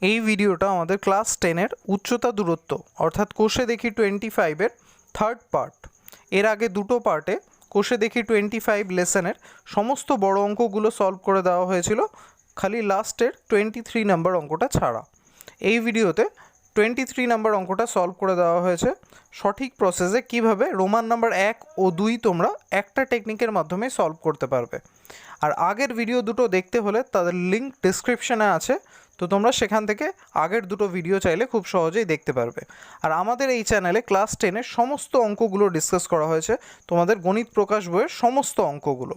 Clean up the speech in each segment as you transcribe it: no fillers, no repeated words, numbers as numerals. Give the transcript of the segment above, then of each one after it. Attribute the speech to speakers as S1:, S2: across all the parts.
S1: এই ভিডিওটা আমাদের ক্লাস 10-এর উচ্চতা দূরত্ব অর্থাৎ কোষে দেখি 25-এর থার্ড পার্ট। এর আগে দুটো পার্টে কোষে দেখি 25 লেসনের সমস্ত বড় অঙ্কগুলো সলভ করে দেওয়া হয়েছিল, খালি লাস্টের 23 নাম্বার অঙ্কটা ছাড়া। এই ভিডিওতে 23 নাম্বার অঙ্কটা সলভ করে দেওয়া হয়েছে সঠিক প্রসেসে, কিভাবে রোমান নাম্বার 1 ও 2 তোমরা একটা টেকনিকের মাধ্যমে সলভ করতে পারবে। আর আগের ভিডিও দুটো দেখতে হলে তাদের লিঙ্ক ডিসক্রিপশনে আছে, তো তোমরা সেখান থেকে আগের দুটো ভিডিও চাইলে খুব সহজেই দেখতে পারবে। আর আমাদের এই চ্যানেলে ক্লাস 10-এর সমস্ত অঙ্কগুলো ডিসকাস করা হয়েছে, তোমাদের গণিত প্রকাশ বইয়ের সমস্ত অঙ্কগুলো।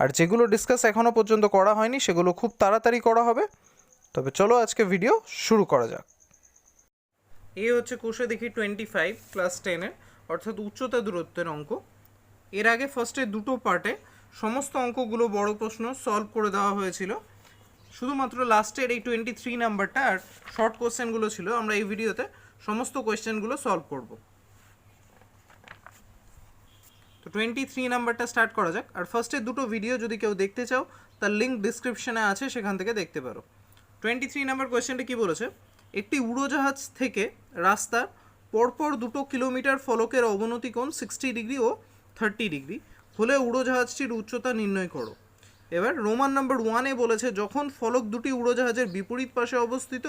S1: আর যেগুলো ডিসকাস এখনও পর্যন্ত করা হয়নি সেগুলো খুব তাড়াতাড়ি করা হবে। তবে চলো আজকে ভিডিও শুরু করা যাক। এই হচ্ছে কোষে দেখি 25 ক্লাস 10-এর অর্থাৎ উচ্চতা দূরত্বের অঙ্ক। এর আগে ফার্স্টে দুটো পার্টে সমস্ত অঙ্কগুলো বড় প্রশ্ন সলভ করে দেওয়া হয়েছিল, শুধুমাত্র লাস্টের এই 23 নাম্বারটা আর শর্ট কোয়েশ্চেনগুলো ছিল। আমরা এই ভিডিওতে সমস্ত কোয়েশ্চেনগুলো সলভ করব। তো 23 নাম্বারটা স্টার্ট করা যাক। আর ফার্স্টে দুটো ভিডিও যদি কেউ দেখতে চাও তার লিঙ্ক ডিসক্রিপশনে আছে, সেখান থেকে দেখতে পারো। 23 নাম্বার কোয়েশ্চেনটা কী বলেছে, একটি উড়োজাহাজ থেকে রাস্তার পরপর 2 কিলোমিটার ফলকের অবনতি কোণ 60 ডিগ্রি ও 30 ডিগ্রি হলে উড়োজাহাজটির উচ্চতা নির্ণয় করো। এবার রোমান নাম্বার 1-এ বলেছে যখন ফলক দুটি উড়োজাহাজের বিপরীত পাশে অবস্থিত,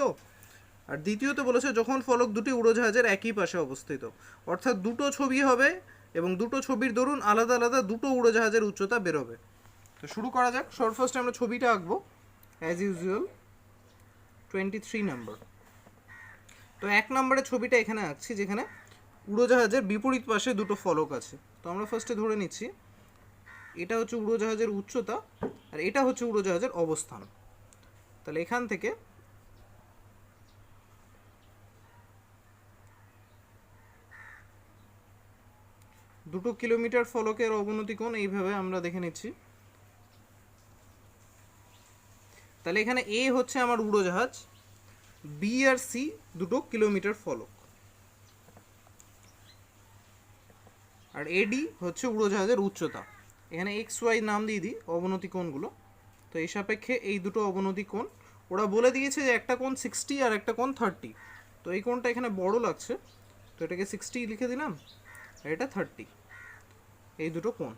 S1: আর দ্বিতীয়তে বলেছে যখন ফলক দুটি উড়োজাহাজের একই পাশে অবস্থিত। অর্থাৎ দুটো ছবি হবে এবং দুটো ছবির দরুন আলাদা আলাদা দুটো উড়োজাহাজের উচ্চতা বেরোবে। তো শুরু করা যাক। শর্ট ফার্স্টে আমরা ছবিটা আঁকবো অ্যাজ ইউজুয়াল 23 নাম্বার। তো 1 নম্বরের ছবিটা এখানে আঁকছি, যেখানে উড়োজাহাজের বিপরীত পাশে দুটো ফলক আছে। তো আমরা ফার্স্টে ধরে নিচ্ছি এটা হচ্ছে উড়োজাহাজের উচ্চতা আর এটা হচ্ছে উড়োজাহাজের অবস্থান। তাহলে এখান থেকে দুটো কিলোমিটার ফলকের অবনতি কোণ এইভাবে আমরা দেখে নিচ্ছি। তাহলে এখানে এ হচ্ছে আমার উড়োজাহাজ, বি আর সি দুটো কিলোমিটার ফলক, আর এডি হচ্ছে উড়োজাহাজের উচ্চতা। এখানে এক্স ওয়াই নাম দিয়ে দিই অবনতি কোণগুলো। তো এই সাপেক্ষে এই দুটো অবনতি কোণ ওরা বলে দিয়েছে যে একটা কোণ 60 আর একটা কোণ 30। তো এই কোণটা এখানে বড় লাগছে, তো এটাকে 60 লিখে দিলাম আর এটা 30। এই দুটো কোণ।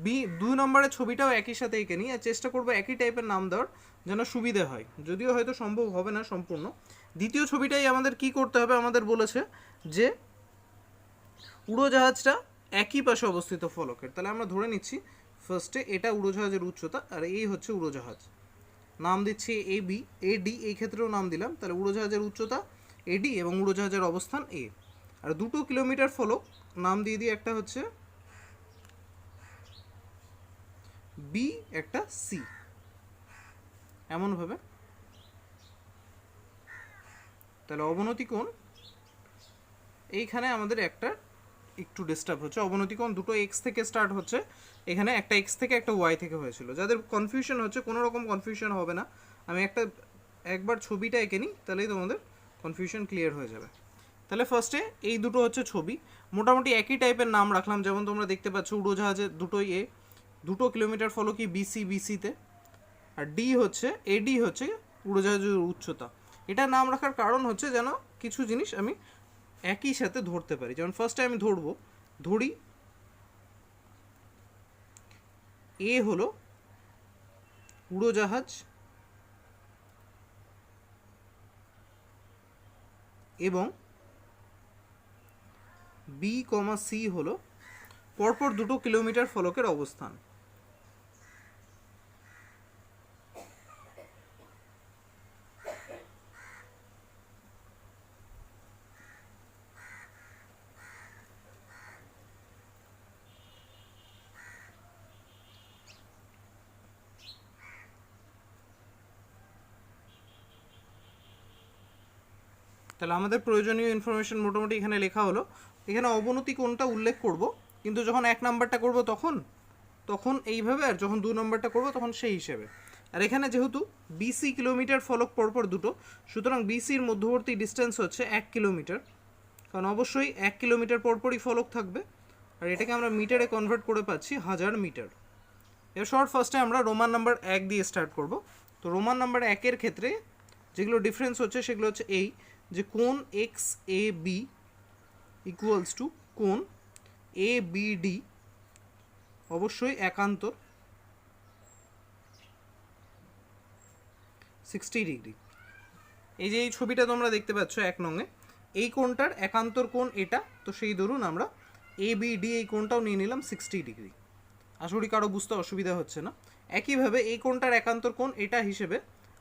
S1: বি 2 নম্বরের ছবিটাও একই সাথে এঁকে নিই, আর চেষ্টা করবো একই টাইপের নাম দেওয়ার যেন সুবিধে হয়, যদিও হয়তো সম্ভব হবে না সম্পূর্ণ। দ্বিতীয় ছবিটাই আমাদের কি করতে হবে, আমাদের বলেছে যে উড়োজাহাজটা একই পাশে অবস্থিত ফলকের। তাহলে আমরা ধরে নিচ্ছি ফার্স্টে এটা উড়োজাহাজের উচ্চতা আর এই হচ্ছে উড়োজাহাজ, নাম দিচ্ছি এ বি এ ডি, এই ক্ষেত্রেও নাম দিলাম। তাহলে উড়োজাহাজের উচ্চতা এডি এবং উড়োজাহাজের অবস্থান এ। আর 2 কিলোমিটার ফলক নাম দিয়ে দিই, একটা হচ্ছে বি একটা সি, এমনভাবে। তাহলে অবনতি কোণ এইখানে আমাদের একটা একটু ডিস্টার্ব হচ্ছে। অবনতি কোণ দুটো এক্স থেকে স্টার্ট হচ্ছে, এখানে একটা এক্স থেকে একটা ওয়াই থেকে হয়েছিল। যাদের কনফিউশন হচ্ছে কোনো রকম কনফিউশন হবে না, আমি একবার ছবিটা এঁকে নিই, তাহলেই তোমাদের কনফিউশন ক্লিয়ার হয়ে যাবে। তাহলে ফার্স্টে এই দুটো হচ্ছে ছবি, মোটামুটি একই টাইপের নাম রাখলাম। যেমন তোমরা দেখতে পাচ্ছ উড়োজাহাজের দুটোই এ, 2 কিলোমিটার ফলকই বিসি বিসিতে, আর ডি হচ্ছে এডি হচ্ছে উড়োজাহাজের উচ্চতা। এটা নাম রাখার কারণ হচ্ছে যেন কিছু জিনিস আমি একই সাথে ধরতে পারি। যেমন ফার্স্টে আমি ধরি এ হলো উড়োজাহাজ এবং বি কমা সি হলো পরপর 2 কিলোমিটার ফলকের অবস্থান। তাহলে আমাদের প্রয়োজনীয় ইনফরমেশন মোটামুটি এখানে লেখা হলো। এখানে অবনতি কোণটা উল্লেখ করব, কিন্তু যখন 1 নাম্বারটা করব তখন এইভাবে, আর যখন 2 নাম্বারটা করব তখন সেই হিসেবে। আর এখানে যেহেতু বিসি কিলোমিটার ফলক পরপর দুটো, সুতরাং বিসির মধ্যবর্তী ডিস্টেন্স হচ্ছে 1 কিলোমিটার, কারণ অবশ্যই 1 কিলোমিটার পরপরই ফলক থাকবে। আর এটাকে আমরা মিটারে কনভার্ট করে পাচ্ছি 1000 মিটার। এর শর্ট ফার্স্টে আমরা রোমান নাম্বার 1 দিয়ে স্টার্ট করব। তো রোমান নাম্বার 1-এর ক্ষেত্রে যেগুলো ডিফারেন্স হচ্ছে সেগুলো হচ্ছে এই যে কোণ X A B equals to কোণ এ বি ডি অবশ্যই একান্তর 60 ডিগ্রি। এই যে এই ছবিটা তোমরা দেখতে পাচ্ছ 1 নঙে, এই কোণটার একান্তর কোণ এটা, তো সেই ধরুন আমরা এ বি ডি এই কোণটাও নিয়ে নিলাম 60 ডিগ্রি। আশা করি কারো বুঝতে অসুবিধা হচ্ছে না। একইভাবে এই কোণটার একান্তর কোণ এটা হিসেবে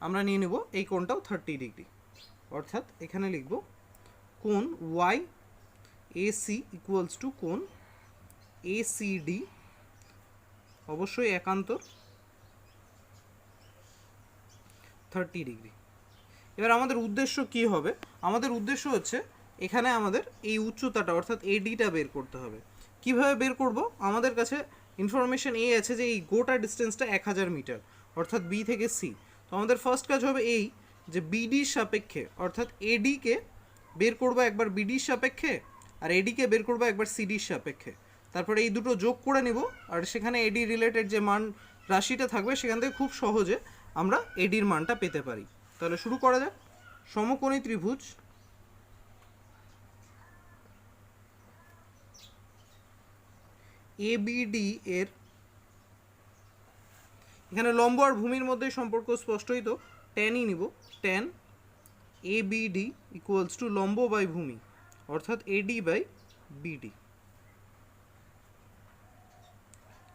S1: আমরা নিয়ে নেব এই কোণটাও 30 ডিগ্রি, অর্থাৎ এখানে লিখব কোণ Y A C equals to কোণ এ সি ডি অবশ্যই একান্তর 30 ডিগ্রি। এবার আমাদের উদ্দেশ্য কি হবে? আমাদের উদ্দেশ্য হচ্ছে এখানে আমাদের এই উচ্চতাটা অর্থাৎ এডিটা বের করতে হবে। কিভাবে বের করব? আমাদের কাছে ইনফরমেশন এই আছে যে এই গোটা ডিস্টেন্সটা 1000 মিটার, অর্থাৎ বি থেকে সি। তো আমাদের ফার্স্ট কাজ হবে এই যে বিডির সাপেক্ষে অর্থাৎ এডিকে বের করব একবার বিডির সাপেক্ষে, আর এডিকে বের করব একবার সিডির সাপেক্ষে। তারপরে এই দুটো যোগ করে নিব, আর সেখানে এডি রিলেটেড যে মান রাশিটা থাকবে সেখান থেকে খুব সহজে আমরা এডির মানটা পেতে পারি। তাহলে শুরু করা যাক। সমকোণী ত্রিভুজ এবিডি এর এখানে লম্ব আর ভূমির মধ্যে সম্পর্ক স্পষ্টই, তো ট্যানই নিব। ট্যান এবিডি ইকুয়ালস টু লম্ব বাই ভূমি অর্থাৎ এডি বাই বিডি,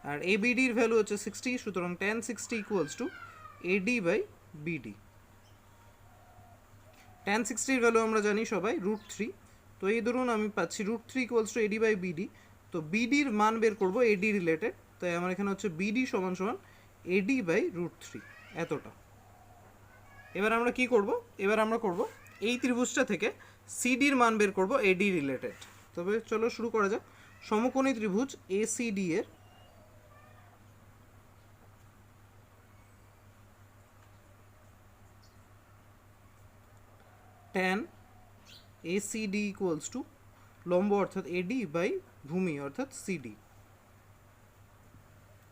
S1: আর এবিডির ভ্যালু হচ্ছে 60, সুতরাং tan 60 equals to AD by BD. Tan 60 value আমরা জানি সবাই √3, তো এই ধরুন আমি পাচ্ছি √3 equals to AD by BD. তো বিডির মান বের করবো এডি রিলেটেড, তাই আমার এখানে হচ্ছে বিডি সমান সমান এডি বাই √3 এতটা। এবার আমরা কি করব? এবার আমরা করব এই ত্রিভুজটা থেকে সিডির মান বের করব এডি রিলেটেড। তবে চলো শুরু করা যাক। সমকোণী ত্রিভুজ এসিডি এর ট্যান এসিডি ইকুয়ালস টু লম্ব অর্থাৎ এডি বাই ভূমি অর্থাৎ সিডি।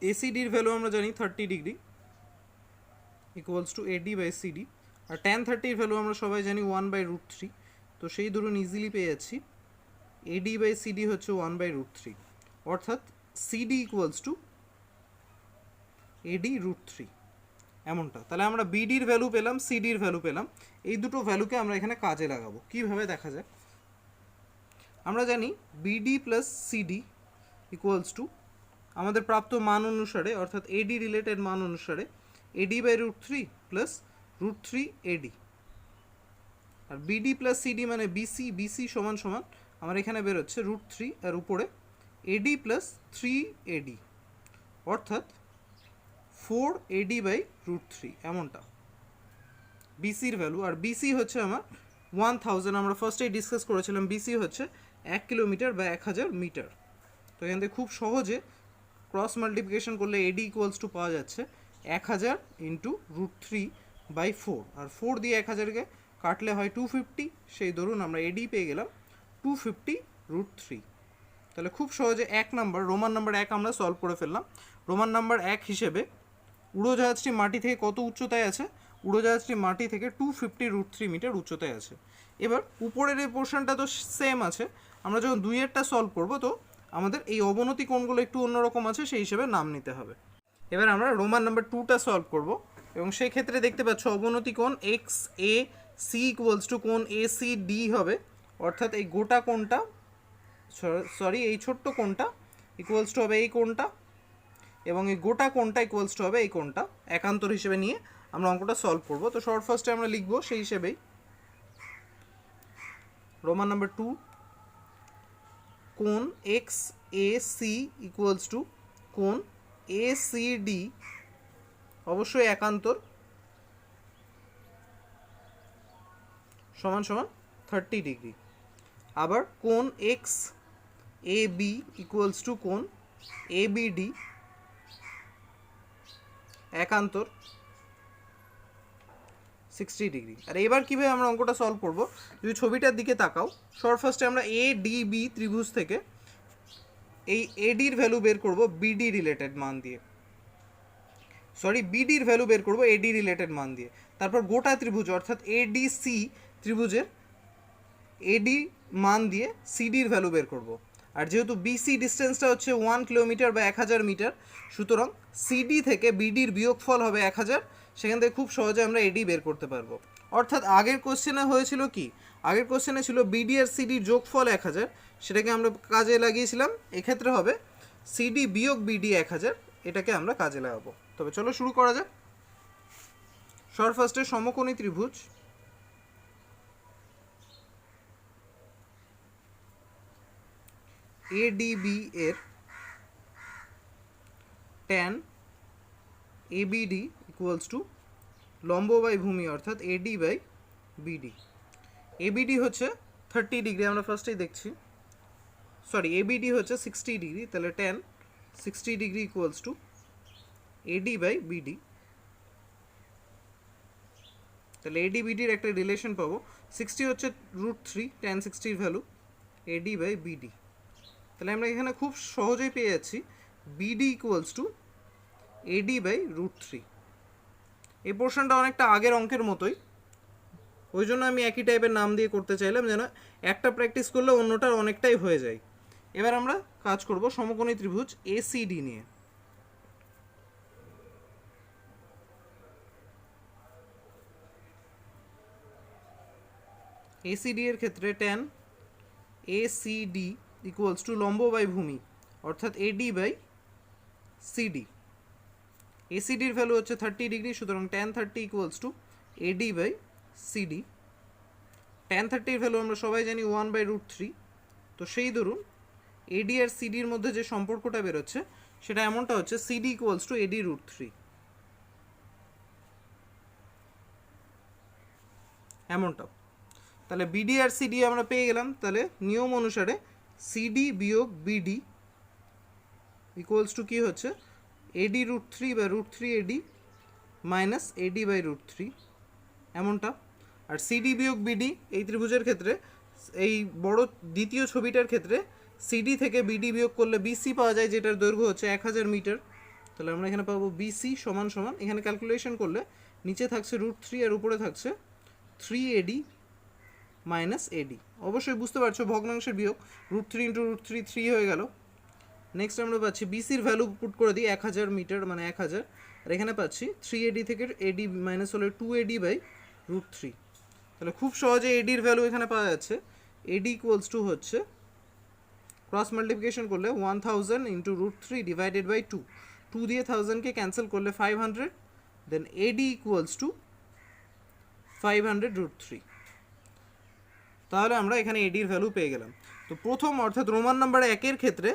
S1: এসিডির ভ্যালু আমরা জানি 30 degree equals to AD by CD, আর ট্যান 30 ভ্যালু আমরা সবাই জানি 1/√3, তো সেই ধরুন ইজিলি পেয়ে যাচ্ছি এডি বাই সিডি হচ্ছে 1/√3, অর্থাৎ সিডি ইকুয়ালস টু এডি √3 এমনটা। তাহলে আমরা বিডির ভ্যালু পেলাম, সিডির ভ্যালু পেলাম, এই দুটো ভ্যালুকে আমরা এখানে কাজে লাগাবো। কিভাবে দেখা যায়? আমরা জানি BD plus CD equals to আমাদের প্রাপ্ত মান অনুসারে অর্থাৎ এডি রিলেটেড মান অনুসারে এডি বাই √3 প্লাস √3 এডি, আর বিডি প্লাস সিডি মানে বিসি, বিসি সমান সমান আমার এখানে বেরোচ্ছে √3 আর উপরে এডি প্লাস 3 এডি অর্থাৎ 4 এডি বাই √3 এমনটা বিসির ভ্যালু। আর বিসি হচ্ছে আমার 1000, আমরা ফার্স্টেই ডিসকাস করেছিলাম বিসি হচ্ছে 1 কিলোমিটার বা 1000 মিটার। তো এখান থেকে খুব সহজে ক্রস মাল্টিপ্লিকেশন করলে এডি ইকুয়ালস টু পাওয়া যাচ্ছে 1000 ইন্টু √3/4, আর 4 দিয়ে 1000কে কাটলে হয় 250, সেই ধরুন আমরা এডি পেয়ে গেলাম 250 √3। তাহলে খুব সহজে 1 নাম্বার রোমান নাম্বার 1 আমরা সলভ করে ফেললাম। রোমান নাম্বার 1 হিসেবে উড়োজাহাজটি মাটি থেকে কত উচ্চতায় আছে? উড়োজাহাজটি মাটি থেকে 250 √3 মিটার উচ্চতায় আছে। এবার উপরের এই পোর্শনটা তো সেম আছে, আমরা যখন 2-এরটা সলভ করব তো আমাদের এই অবনতি কোণগুলো একটু অন্যরকম আছে, সেই হিসেবে নাম নিতে হবে। এবার আমরা রোমান নাম্বার 2টা সলভ করব, এবং সেই ক্ষেত্রে দেখতে পাচ্ছ অবনতি কোণ X A C equals to কোণ এ সি ডি হবে, অর্থাৎ এই গোটা কোণটা এই ছোট্ট কোণটা ইকুয়ালস টু হবে এই কোণটা, এবং এই গোটা কোণটা ইকুয়ালস টু হবে এই কোণটা। একান্তর হিসেবে নিয়ে আমরা অঙ্কটা সলভ করব। তো শর্ট ফার্স্টে আমরা লিখব সেই হিসেবেই রোমান নাম্বার 2 কোণ X A C equals to কোণ এ সি ডি অবশ্যই একান্তর সমান সমান 30 ডিগ্রি। আবার কোণ X A B equals to কোণ এ বি ডি একান্তর 60 ডিগ্রি। আর এবার কীভাবে আমরা অঙ্কটা সলভ করব? যদি ছবিটার দিকে তাকাও, শর্ট ফার্স্টে আমরা এ ডি বি ত্রিভুজ থেকে এই এডির ভ্যালু বের করব বিডি রিলেটেড মান দিয়ে, বিডির ভ্যালু বের করব এডি রিলেটেড মান দিয়ে। তারপর গোটা ত্রিভুজ অর্থাৎ এডিসি ত্রিভুজের এডি মান দিয়ে সিডির ভ্যালু বের করব। আর যেহেতু বিসি ডিস্টেন্সটা হচ্ছে 1 কিলোমিটার বা 1000 মিটার, সুতরাং সিডি থেকে বিডির বিয়োগফল হবে 1000, সেখান থেকে খুব সহজে আমরা এডি বের করতে পারবো। অর্থাৎ আগের কোশ্চেনে হয়েছিল কি, আগের কোশ্চেনে ছিল বিডি আর সিডির যোগফল 1000, সেটাকে আমরা কাজে লাগিয়েছিলাম। এক্ষেত্রে হবে সিডি বিয়োগ বিডি 1000, এটাকে আমরা কাজে লাগাবো। তবে চলো শুরু করা যাক। সবার ফার্স্টে সমকোণী ত্রিভুজ এডিবি এর ট্যান এবিডি ইকুয়ালস টু লম্ব বাই ভূমি অর্থাৎ এডি বাই বিডি। এবিডি হচ্ছে 30 ডিগ্রি, আমরা ফার্স্টেই দেখছি, সরি এবিডি হচ্ছে 60 ডিগ্রি, তাহলে tan 60 degree equals to AD by BD. তাহলে এডি বিডির একটা রিলেশন পাবো, 60 হচ্ছে √3, tan 60 value AD by BD. তাহলে আমরা এখানে খুব সহজেই পেয়ে যাচ্ছি BD equals to AD by √3। এই পোর্শনটা অনেকটা আগের অঙ্কের মতোই, ওই জন্য আমি একই টাইপের নাম দিয়ে করতে চাইলাম, যেন একটা প্র্যাকটিস করলে অন্যটার অনেকটাই হয়ে যায়। এবার আমরা কাজ করব সমকোণী ত্রিভুজ এসিডি নিয়ে। এসিডি এর ক্ষেত্রে ট্যান এসিডি ইকুয়ালস টু লম্ব বাই ভূমি অর্থাৎ এডি বাই সিডি। এসিডির ভ্যালু হচ্ছে 30 ডিগ্রি, সুতরাং tan 30 equals to AD by CD. Tan 30 value আমরা সবাই জানি 1/√3, তো সেই ধরুন এডি আর সিডির মধ্যে যে সম্পর্কটা বেরোচ্ছে সেটা এমনটা হচ্ছে সিডি ইকুয়ালস টু এডি √3, এমনটা। তাহলে বিডি আর সিডি আমরা পেয়ে গেলাম। তাহলে নিয়ম অনুসারে সিডি বিয়োগ বিডি ইকুয়ালস টু কী হচ্ছে এডি √3 বা √3 এডি মাইনাস এডি বাই √3, এমনটা। আর সিডি বিয়োগ বিডি এই ত্রিভুজের ক্ষেত্রে, এই বড় দ্বিতীয় ছবিটার ক্ষেত্রে সিডি থেকে বিডি বিয়োগ করলে বিসি পাওয়া যায়, যেটার দৈর্ঘ্য হচ্ছে 1000 মিটার। তাহলে আমরা এখানে পাবো বিসি সমান সমান, এখানে ক্যালকুলেশন করলে নিচে থাকছে √3 আর উপরে থাকছে 3 এডি মাইনাস এডি। অবশ্যই বুঝতে পারছো ভগ্নাংশের বিয়োগ, √3 ইন্টু √3 3 হয়ে গেল। নেক্সট আমরা পাচ্ছি বিসির ভ্যালু পুট করে দিই 1000 মিটার মানে 1000, আর এখানে পাচ্ছি 3 এডি থেকে এডি মাইনাস হলে 2 এডি বাই √3। তাহলে খুব সহজে এডির ভ্যালু এখানে পাওয়া যাচ্ছে, এডি ইকুয়ালস টু হচ্ছে ক্রস মাল্টিপ্লিকেশন করলে 1000 ইন্টু √3 ডিভাইডেড বাই 2, 2 দিয়ে 1000কে ক্যান্সেল করলে 500, দেন এডি ইকুয়ালস টু 500√3। তাহলে আমরা এখানে এডির ভ্যালু পেয়ে গেলাম। তো প্রথম অর্থাৎ রোমান নাম্বার 1-এর ক্ষেত্রে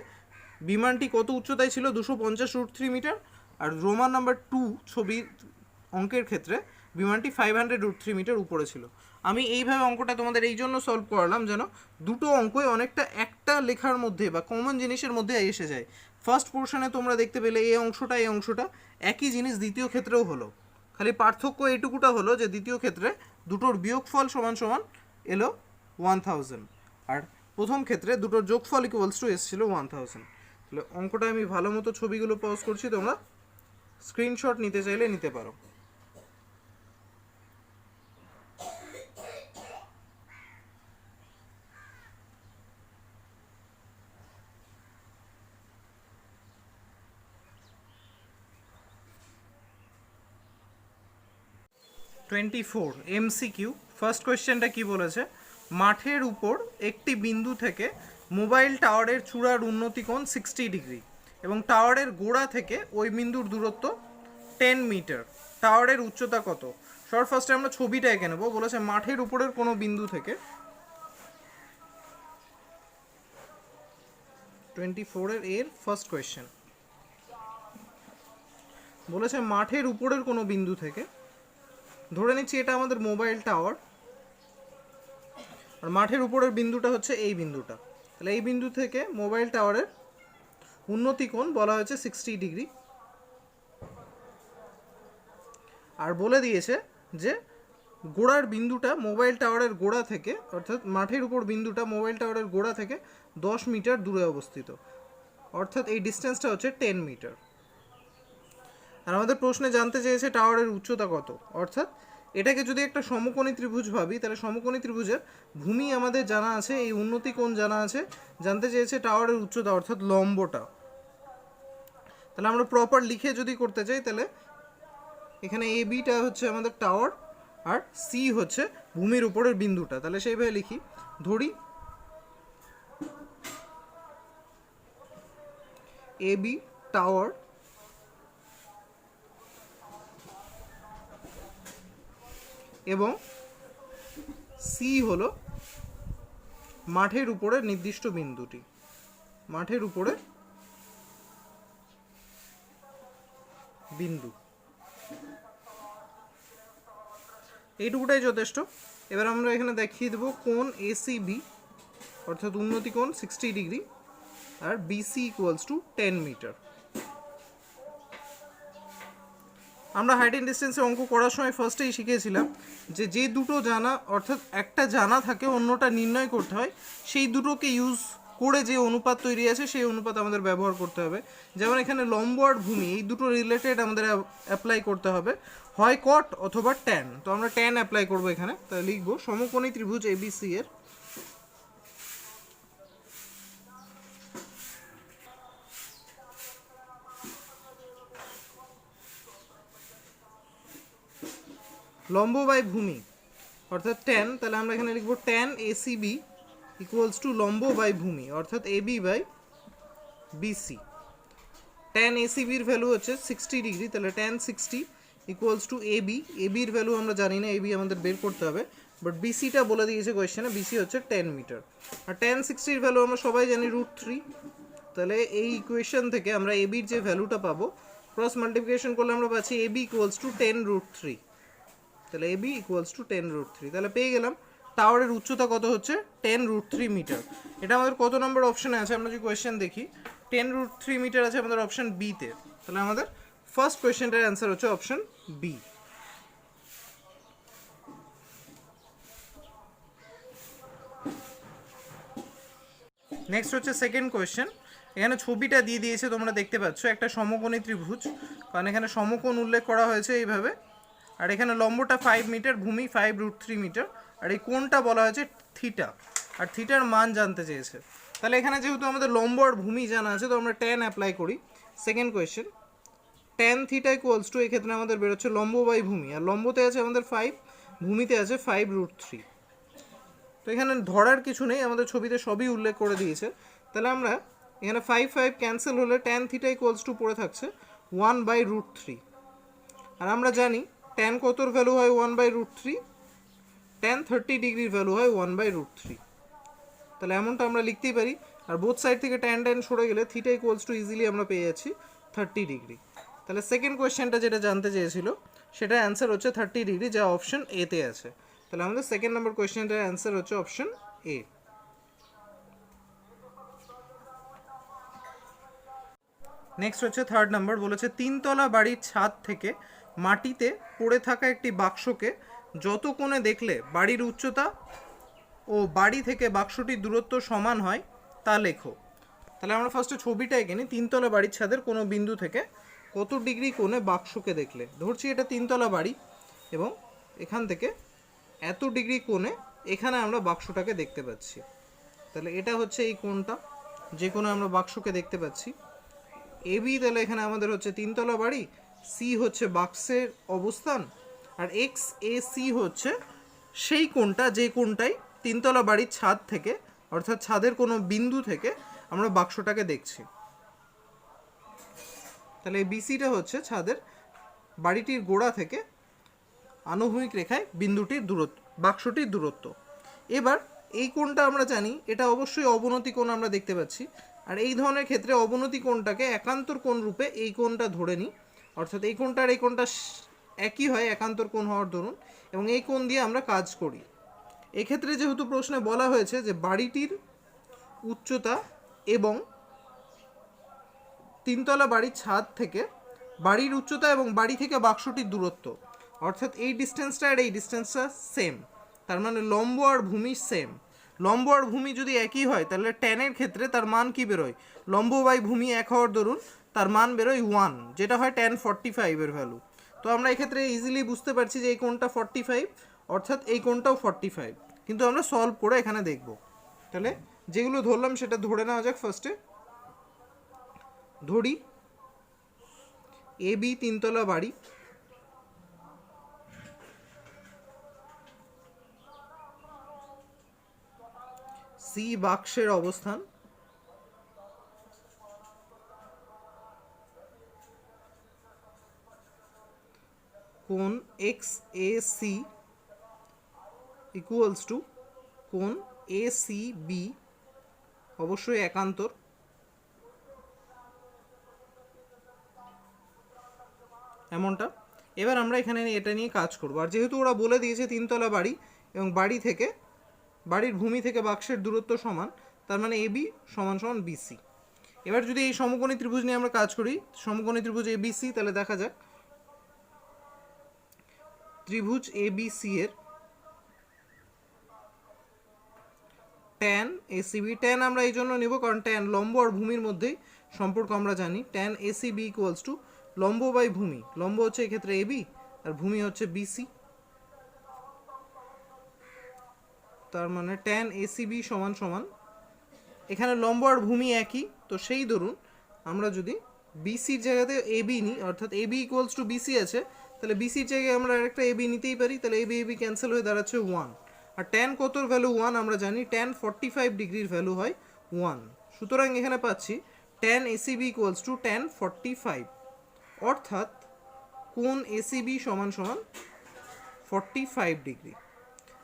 S1: বিমানটি কত উচ্চতায় ছিল 250√3 মিটার, আর রোমান নাম্বার 2 ছবির অঙ্কের ক্ষেত্রে বিমানটি 500√3 মিটার উপরে ছিল। আমি এইভাবে অঙ্কটা তোমাদের এই জন্য সলভ করালাম যেন দুটো অঙ্কই অনেকটা একটা লেখার মধ্যে বা কমন জিনিসের মধ্যে এসে যায়। ফার্স্ট পোর্শনে তোমরা দেখতে পেলে এই অংশটা একই জিনিস দ্বিতীয় ক্ষেত্রেও হলো, খালি পার্থক্য এইটুকুটা হলো যে দ্বিতীয় ক্ষেত্রে দুটোর বিয়োগফল সমান সমান এলো 1000, আর প্রথম ক্ষেত্রে দুটোর যোগফল ইকুয়ালস টু এসেছিল 1000। তাহলে অঙ্কটা আমি ভালো মতো ছবিগুলো পজ করছি, তোমরা স্ক্রিনশট নিতে চাইলে নিতে পারো। MCQ ফার্স্ট কোয়েশ্চেনটা কি বলেছে, মাঠের উপর একটি বিন্দু থেকে মোবাইল টাওয়ারের চূড়ার উন্নতি কোণ 60 ডিগ্রি এবং টাওয়ারের গোড়া থেকে ওই বিন্দুর দূরত্ব 10 মিটার, টাওয়ারের উচ্চতা কত? সর ফার্স্টে আমরা ছবিটা এঁকে নেবো। বলেছে মাঠের উপরের কোনো বিন্দু থেকে 24 ফার্স্ট কোয়েশ্চেন বলেছে মাঠের উপরের কোনো বিন্দু থেকে, ধরে নিচ্ছি এটা আমাদের মোবাইল টাওয়ার, আর মাঠের উপরের বিন্দুটা হচ্ছে এই বিন্দুটা। তাহলে এই বিন্দু থেকে মোবাইল টাওয়ারের উন্নতি কোণ বলা হয়েছে 60 ডিগ্রি, আর বলে দিয়েছে যে গোড়ার বিন্দুটা মোবাইল টাওয়ারের গোড়া থেকে, অর্থাৎ মাঠের উপর বিন্দুটা মোবাইল টাওয়ারের গোড়া থেকে 10 মিটার দূরে অবস্থিত, অর্থাৎ এই ডিস্টেন্সটা হচ্ছে 10 মিটার। আর আমাদের প্রশ্নে জানতে চেয়েছে টাওয়ারের উচ্চতা কত, অর্থাৎ এটাকে যদি একটা সমকোণী ত্রিভুজ ভাবি, তাহলে সমকোণী ত্রিভুজের ভূমি আমাদের জানা আছে, এই উন্নতি কোণ জানা আছে, জানতে চেয়েছে টাওয়ারের উচ্চতা অর্থাৎ লম্বটা। তাহলে আমরা প্রপার লিখে যদি করতে চাই, তাহলে এখানে এ বিটা হচ্ছে আমাদের টাওয়ার আর সি হচ্ছে ভূমির উপরের বিন্দুটা। তাহলে সেইভাবে লিখি, ধরি এ বি টাওয়ার এবং সি হলো মাঠের উপরে নির্দিষ্ট বিন্দুটি, মাঠের উপরে বিন্দু। এইটুকুটাই যথেষ্ট। এবার আমরা এখানে দেখিয়ে দেবো কোণ এসিবি অর্থাৎ উন্নতি কোণ 60 ডিগ্রি আর বিসি ইকুয়ালস টু 10 মিটার। আমরা হাইট অ্যান্ড ডিস্টেন্সের অঙ্ক করার সময় ফার্স্টেই শিখেছিলাম যে দুটো জানা অর্থাৎ একটা জানা থাকে অন্যটা নির্ণয় করতে হয়, সেই দুটোকে ইউজ করে যে অনুপাত তৈরি আছে সেই অনুপাত আমাদের ব্যবহার করতে হবে। যেমন এখানে লম্ব আর ভূমি এই দুটো রিলেটেড আমাদের অ্যাপ্লাই করতে হবে, হয় কট অথবা ট্যান। তো আমরা ট্যান অ্যাপ্লাই করবো এখানে। তাহলে লিখবো সমকোণী ত্রিভুজ এবিসি এর লম্ব বাই ভূমি অর্থাৎ ট্যান। তাহলে আমরা এখানে লিখবো ট্যান এসিবি ইকুয়ালস টু লম্ব বাই ভূমি অর্থাৎ এবি বাই বিসি। ট্যান এসিবির ভ্যালু হচ্ছে 60 ডিগ্রি, তাহলে ট্যান 60 ইকুয়ালস টু এবি। এবির ভ্যালু আমরা জানি না, এবি আমাদের বের করতে হবে, বাট বিসিটা বলে দিয়েছে কোয়েশ্চেনে, বিসি হচ্ছে 10 মিটার। আর ট্যান 60-র ভ্যালু আমরা সবাই জানি √3। তাহলে এই ইকুয়েশন থেকে আমরা এবির যে ভ্যালুটা পাবো ক্রস মাল্টিপ্লিকেশন করলে আমরা পাচ্ছি এবি ইকুয়ালস টু 10√3। তাহলে এবি ইকুয়ালস টু 10√3। তাহলে পেয়ে গেলাম টাওয়ারের উচ্চতা কত হচ্ছে 10√3 মিটার। এটা আমাদের কত নম্বর অপশানে আছে আমরা যদি কোয়েশ্চেন দেখি, 10√3 মিটার আছে আমাদের অপশান বিতে। তাহলে আমাদের ফার্স্ট কোয়েশ্চেনটার অ্যান্সার হচ্ছে অপশান বি। নেক্সট হচ্ছে সেকেন্ড কোয়েশ্চেন। এখানে ছবিটা দিয়ে দিয়েছে, তোমরা দেখতে পাচ্ছ একটা সমকোণী ত্রিভুজ, কারণ এখানে সমকোণ উল্লেখ করা হয়েছে এইভাবে। আর এখানে লম্বটা 5 মিটার, ভূমি 5√3 মিটার, আর এই কোণটা বলা হয়েছে থিটা, আর থিটার মান জানতে চেয়েছে। তাহলে এখানে যেহেতু আমাদের লম্ব আর ভূমি জানা আছে, তো আমরা ট্যান অ্যাপ্লাই করি। Second question, tan theta equals to, এক্ষেত্রে আমাদের বেরোচ্ছে লম্ব বাই ভূমি, আর লম্বতে আছে আমাদের 5, ভূমিতে আছে 5√3। তো এখানে ধরার কিছু নেই, আমাদের ছবিতে সবই উল্লেখ করে দিয়েছে। তাহলে আমরা এখানে 5 ক্যান্সেল হলে ট্যান থিটা ইকুয়ালস টু পড়ে থাকছে 1/√3। আর আমরা জানি ট্যান কতর ভ্যালু হয় 1/√3, ট্যান 30 ডিগ্রির ভ্যালু হয় 1/√3। তাহলে এমনটা আমরা লিখতেই পারি। আর বোথ সাইড থেকে ট্যান সরে গেলে থিটা ইকুয়ালস টু ইজিলি আমরা পেয়ে যাচ্ছি 30 ডিগ্রি। তাহলে সেকেন্ড কোয়েশ্চেনটা যেটা জানতে চেয়েছিল সেটা অ্যান্সার হচ্ছে 30 ডিগ্রি, যা অপশন এতে আছে। তাহলে আমাদের সেকেন্ড নম্বর কোয়েশ্চেনটার অ্যান্সার হচ্ছে অপশন এ। নেক্সট হচ্ছে থার্ড নাম্বার, বলেছে 3তলা বাড়ির ছাদ থেকে মাটিতে পড়ে থাকা একটি বাক্সকে যত কোণে দেখলে বাড়ির উচ্চতা ও বাড়ি থেকে বাক্সটির দূরত্ব সমান হয় তা লেখো। তাহলে আমরা ফার্স্টে ছবিটা এঁকে নিই। 3তলা বাড়ির ছাদের কোনো বিন্দু থেকে কত ডিগ্রি কোণে বাক্সকে দেখলে, ধরছি এটা 3তলা বাড়ি এবং এখান থেকে এত ডিগ্রি কোণে এখানে আমরা বাক্সটাকে দেখতে পাচ্ছি। তাহলে এটা হচ্ছে এই কোণটা যে কোণে আমরা বাক্সকে দেখতে পাচ্ছি। এবি, তাহলে এখানে আমাদের হচ্ছে 3তলা বাড়ি, সি হচ্ছে বাক্সের অবস্থান, আর এক্স এ সি হচ্ছে সেই কোণটা যে কোণটাই 3তলা বাড়ির ছাদ থেকে অর্থাৎ ছাদের কোনো বিন্দু থেকে আমরা বাক্সটাকে দেখছি। তাহলে এই বিসিটা হচ্ছে ছাদের বাড়িটির গোড়া থেকে আনুভূমিক রেখায় বিন্দুটির দূরত্ব, বাক্সটির দূরত্ব। এবার এই কোণটা আমরা জানি এটা অবশ্যই অবনতি কোণ আমরা দেখতে পাচ্ছি, আর এই ধরনের ক্ষেত্রে অবনতি কোণটাকে একান্তর কোণ রূপে এই কোণটা ধরে নিই, অর্থাৎ এই কোণটা আর এই কোণটা একই হয় একান্তর কোণ হওয়ার দরুন, এবং এই কোণ দিয়ে আমরা কাজ করি। এক্ষেত্রে যেহেতু প্রশ্নে বলা হয়েছে যে বাড়িটির উচ্চতা এবং 3তলা বাড়ির ছাদ থেকে বাড়ির উচ্চতা এবং বাড়ি থেকে বাক্সটির দূরত্ব, অর্থাৎ এই ডিস্টেন্সটা আর এই ডিস্টেন্সটা সেম, তার মানে লম্ব আর ভূমি সেম। লম্ব আর ভূমি যদি একই হয় তাহলে ট্যানের ক্ষেত্রে তার মান কি বেরোয়, লম্ব বাই ভূমি এক হওয়ার দরুন তার মান বেরোয় 1, যেটা হয় tan 45 এর ভ্যালু। তো আমরা এক্ষেত্রে ইজিলি বুঝতে পারছি যে এই কোণটা 45, অর্থাৎ এই কোণটাও 45, কিন্তু আমরা সলভ করে এখানে দেখব। তাহলে যেগুলো ধরলাম সেটা ধরে নেওয়া যাক। ফার্স্টে ধরি AB 3তলা বাড়ি, C বাক্সের অবস্থান, কোণ XAC ইকুয়ালস টু কোণ ACB, অবশ্যই একান্তর, এমনটা। এবার আমরা এখানে এটা নিয়ে কাজ করব। আর যেহেতু ওরা বলে দিয়েছে 3তলা বাড়ি এবং বাড়ির ভূমি থেকে বাক্সের দূরত্ব সমান, তার মানে AB সমান সমান BC। এবার যদি এই সমকোণী ত্রিভুজ নিয়ে আমরা কাজ করি, সমকোণী ত্রিভুজ ABC, তাহলে দেখা যাক ত্রিভুজ ABC এর tan ACB, tan আমরা এই জন্য নেব কারণ tan লম্ব আর ভূমির মধ্যেই সম্পর্ক আমরা জানি। tan ACB ইকুয়ালস টু লম্ব বাই ভূমি, লম্ব হচ্ছে এক্ষেত্রে AB আর ভূমি হচ্ছে BC, তার মানে tan ACB সমান সমান, এখানে লম্ব আর ভূমি একই, তো সেই ধরুন আমরা যদি BCর জায়গাতে AB নিই, অর্থাৎ AB ইকুয়ালস টু BC আছে, তাহলে BCর জায়গায় আমরা আরেকটা AB নিতেই পারি, তাহলে AB ক্যান্সেল হয়ে দাঁড়াচ্ছে 1। আর tan কতর ভ্যালু 1 আমরা জানি, tan 45 ডিগ্রির ভ্যালু হয় 1। সুতরাং এখানে পাচ্ছি tan ACB equals two tan 45, অর্থাৎ কোণ ACB সমান সমান 45 ডিগ্রি।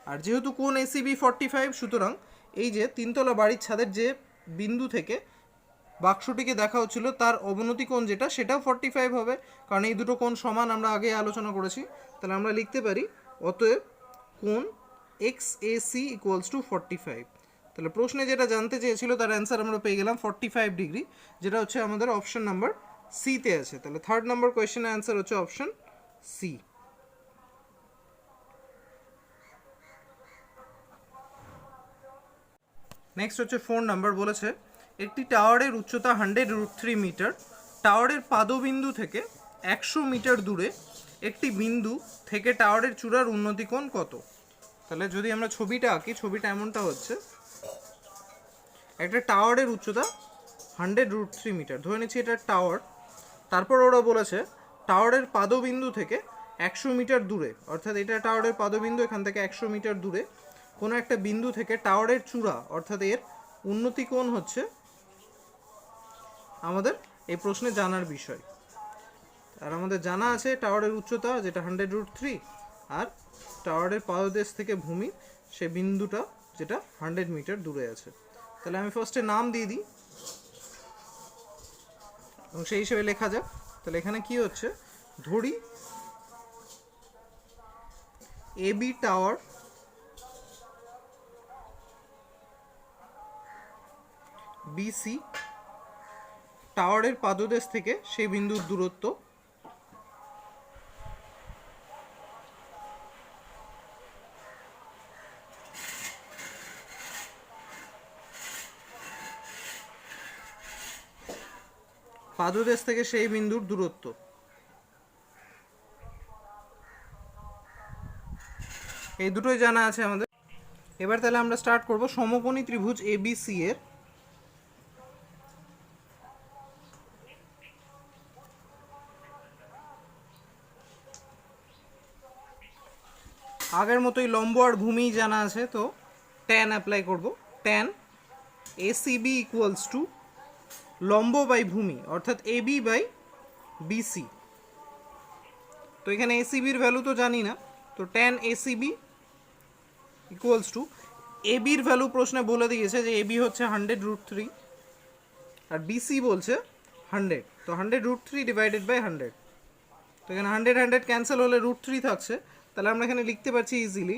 S1: আর যেহেতু কোণ ACB 45, সুতরাং এই যে 3তলা বাড়ির ছাদের যে বিন্দু থেকে বাক্সটিকে দেখা হচ্ছিল তার অবনতি কোণ যেটা, সেটাও 45 হবে, কারণ এই দুটো কোণ সমান, আমরা আগে আলোচনা করেছি। তাহলে আমরা লিখতে পারি অতএব কোণ XAC ইকুয়ালস টু 45। তাহলে প্রশ্নে যেটা জানতে চেয়েছিল তার অ্যান্সার আমরা পেয়ে গেলাম 45 ডিগ্রি, যেটা হচ্ছে আমাদের অপশন নাম্বার সিতে আছে। তাহলে 3rd নাম্বার কোয়েশ্চেনের অ্যান্সার হচ্ছে অপশন সি। নেক্সট হচ্ছে 4 নাম্বার, বলেছে একটি টাওয়ারের উচ্চতা 100√3 মিটার, টাওয়ারের পাদবিন্দু থেকে 100 মিটার দূরে একটি বিন্দু থেকে টাওয়ারের চূড়ার উন্নতি কোণ কত? তাহলে যদি আমরা ছবিটা আঁকি, ছবিটা এমনটা হচ্ছে, একটা টাওয়ারের উচ্চতা 100√3 মিটার, ধরে নিচ্ছি এটা টাওয়ার। তারপর ওরা বলেছে টাওয়ারের পাদবিন্দু থেকে 100 মিটার দূরে, অর্থাৎ এটা টাওয়ারের পাদবিন্দু, এখান থেকে 100 মিটার দূরে কোনো একটা বিন্দু থেকে টাওয়ারের চূড়া অর্থাৎ এর উন্নতি কোণ হচ্ছে আমাদের এই প্রশ্নে জানার বিষয়। আর আমাদের জানা আছে টাওয়ারের উচ্চতা যেটা 100√3, আর টাওয়ারের পাদদেশ থেকে ভূমি সে বিন্দুটা যেটা 100 মিটার দূরে আছে। তাহলে আমি ফার্স্টে নাম দিয়ে দিই এবং সেই হিসেবে লেখা যাক। তাহলে এখানে কি হচ্ছে, ধরি AB টাওয়ার BC টাওয়ারের পাদদেশ থেকে সেই বিন্দুর দূরত্ব, পাদদেশ থেকে সেই বিন্দুর দূরত্ব। এই দুটোই জানা আছে আমাদের। এবার তাহলে আমরা স্টার্ট করব সমকোণী ত্রিভুজ ABC এর আগের মতোই লম্ব আর ভূমি জানা আছে, তো tan অ্যাপ্লাই করব। tan ACB ইকুয়ালস টু লম্ব বাই ভূমি, অর্থাৎ AB বাই BC। তো এখানে ACBর ভ্যালু তো জানি না, তো tan ACB ইকুয়ালস টু ABর ভ্যালু প্রশ্নে বলে দিয়েছে যে AB হচ্ছে 100√3 আর BC বলছে 100, তো 100√3 ডিভাইডেড বাই 100, তো এখানে 100 ক্যান্সেল হলে √3 থাকছে। তাহলে আমরা এখানে লিখতে পারছি easily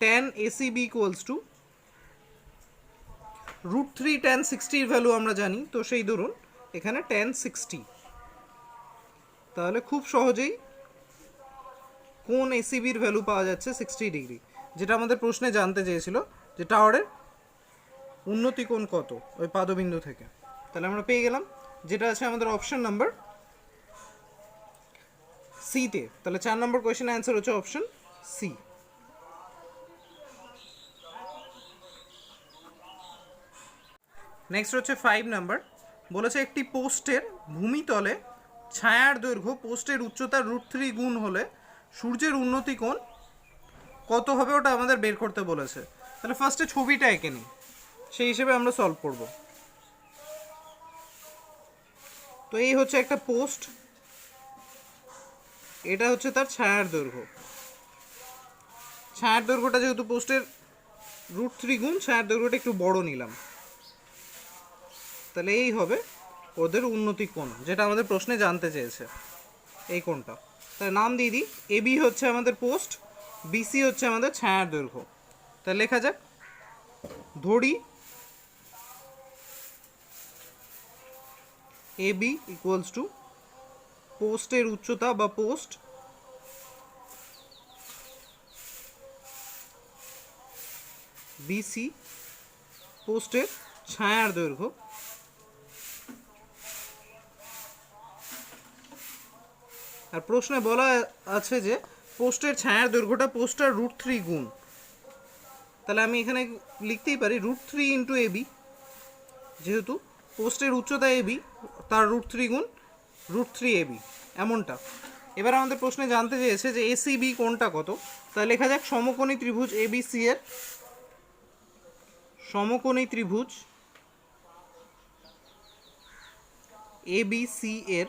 S1: tan ACB equals to √3 tan 60 value আমরা জানি, তো সেই ধরুন এখানে tan 60। তাহলে খুব সহজেই কোণ ACBর ভ্যালু পাওয়া যাচ্ছে 60 ডিগ্রি, যেটা আমাদের প্রশ্নে জানতে চেয়েছিল যে টাওয়ারের উন্নতি কোণ কত ওই পাদবিন্দু থেকে। তাহলে আমরা পেয়ে গেলাম যেটা আছে আমাদের অপশন নাম্বার সিতে। তাহলে 4 নম্বর কোয়েশ্চেনের অ্যান্সার হচ্ছে অপশন সি। নেক্সট হচ্ছে 5 নাম্বার, বলেছে একটি পোস্টের ভূমিতলে ছায়ার দৈর্ঘ্য পোস্টের উচ্চতার √3 গুণ হলে সূর্যের উন্নতি কোণ কত হবে, ওটা আমাদের বের করতে বলেছে। তাহলে ফার্স্টে ছবিটা এঁকে নিই, সেই হিসেবে আমরা সলভ করব। তো এই হচ্ছে একটা পোস্ট, এটা হচ্ছে তার ছায়ার দৈর্ঘ্য। ছায়ার দৈর্ঘ্যটা যেহেতু পোস্টের √3 গুণ, ছায়ার দৈর্ঘ্যটা একটু বড় নিলাম, তাহলে এই হবে ওদের উন্নতি কোণ, যেটা আমাদের প্রশ্নে জানতে চেয়েছে, এই কোণটা। তাহলে নাম দিয়ে দিই, এবি হচ্ছে আমাদের পোস্ট, বিসি হচ্ছে আমাদের ছায়ার দৈর্ঘ্য। তাহলে লেখা যাক, ধরি এবি ইকুয়ালস টু পোস্টের উচ্চতা বা পোস্ট বিসি পোস্টের ছায়ার দৈর্ঘ্য, আর প্রশ্নে বলা আছে যে পোস্টের ছায়ার দৈর্ঘ্যটা পোস্টার √3 গুণ। তাহলে আমি এখানে লিখতেই পারি √3 ইন্টু এবি, যেহেতু পোস্টের উচ্চতা এবি, তার √3 গুণ √3 এবি, এমনটা। এবার আমাদের প্রশ্নে জানতে চেয়েছে যে এসিবি কোণটা কত। তাহলে লেখা যাক, সমকোণী ত্রিভুজ এবিসি এর সমকোণী ত্রিভুজ এবিসি এর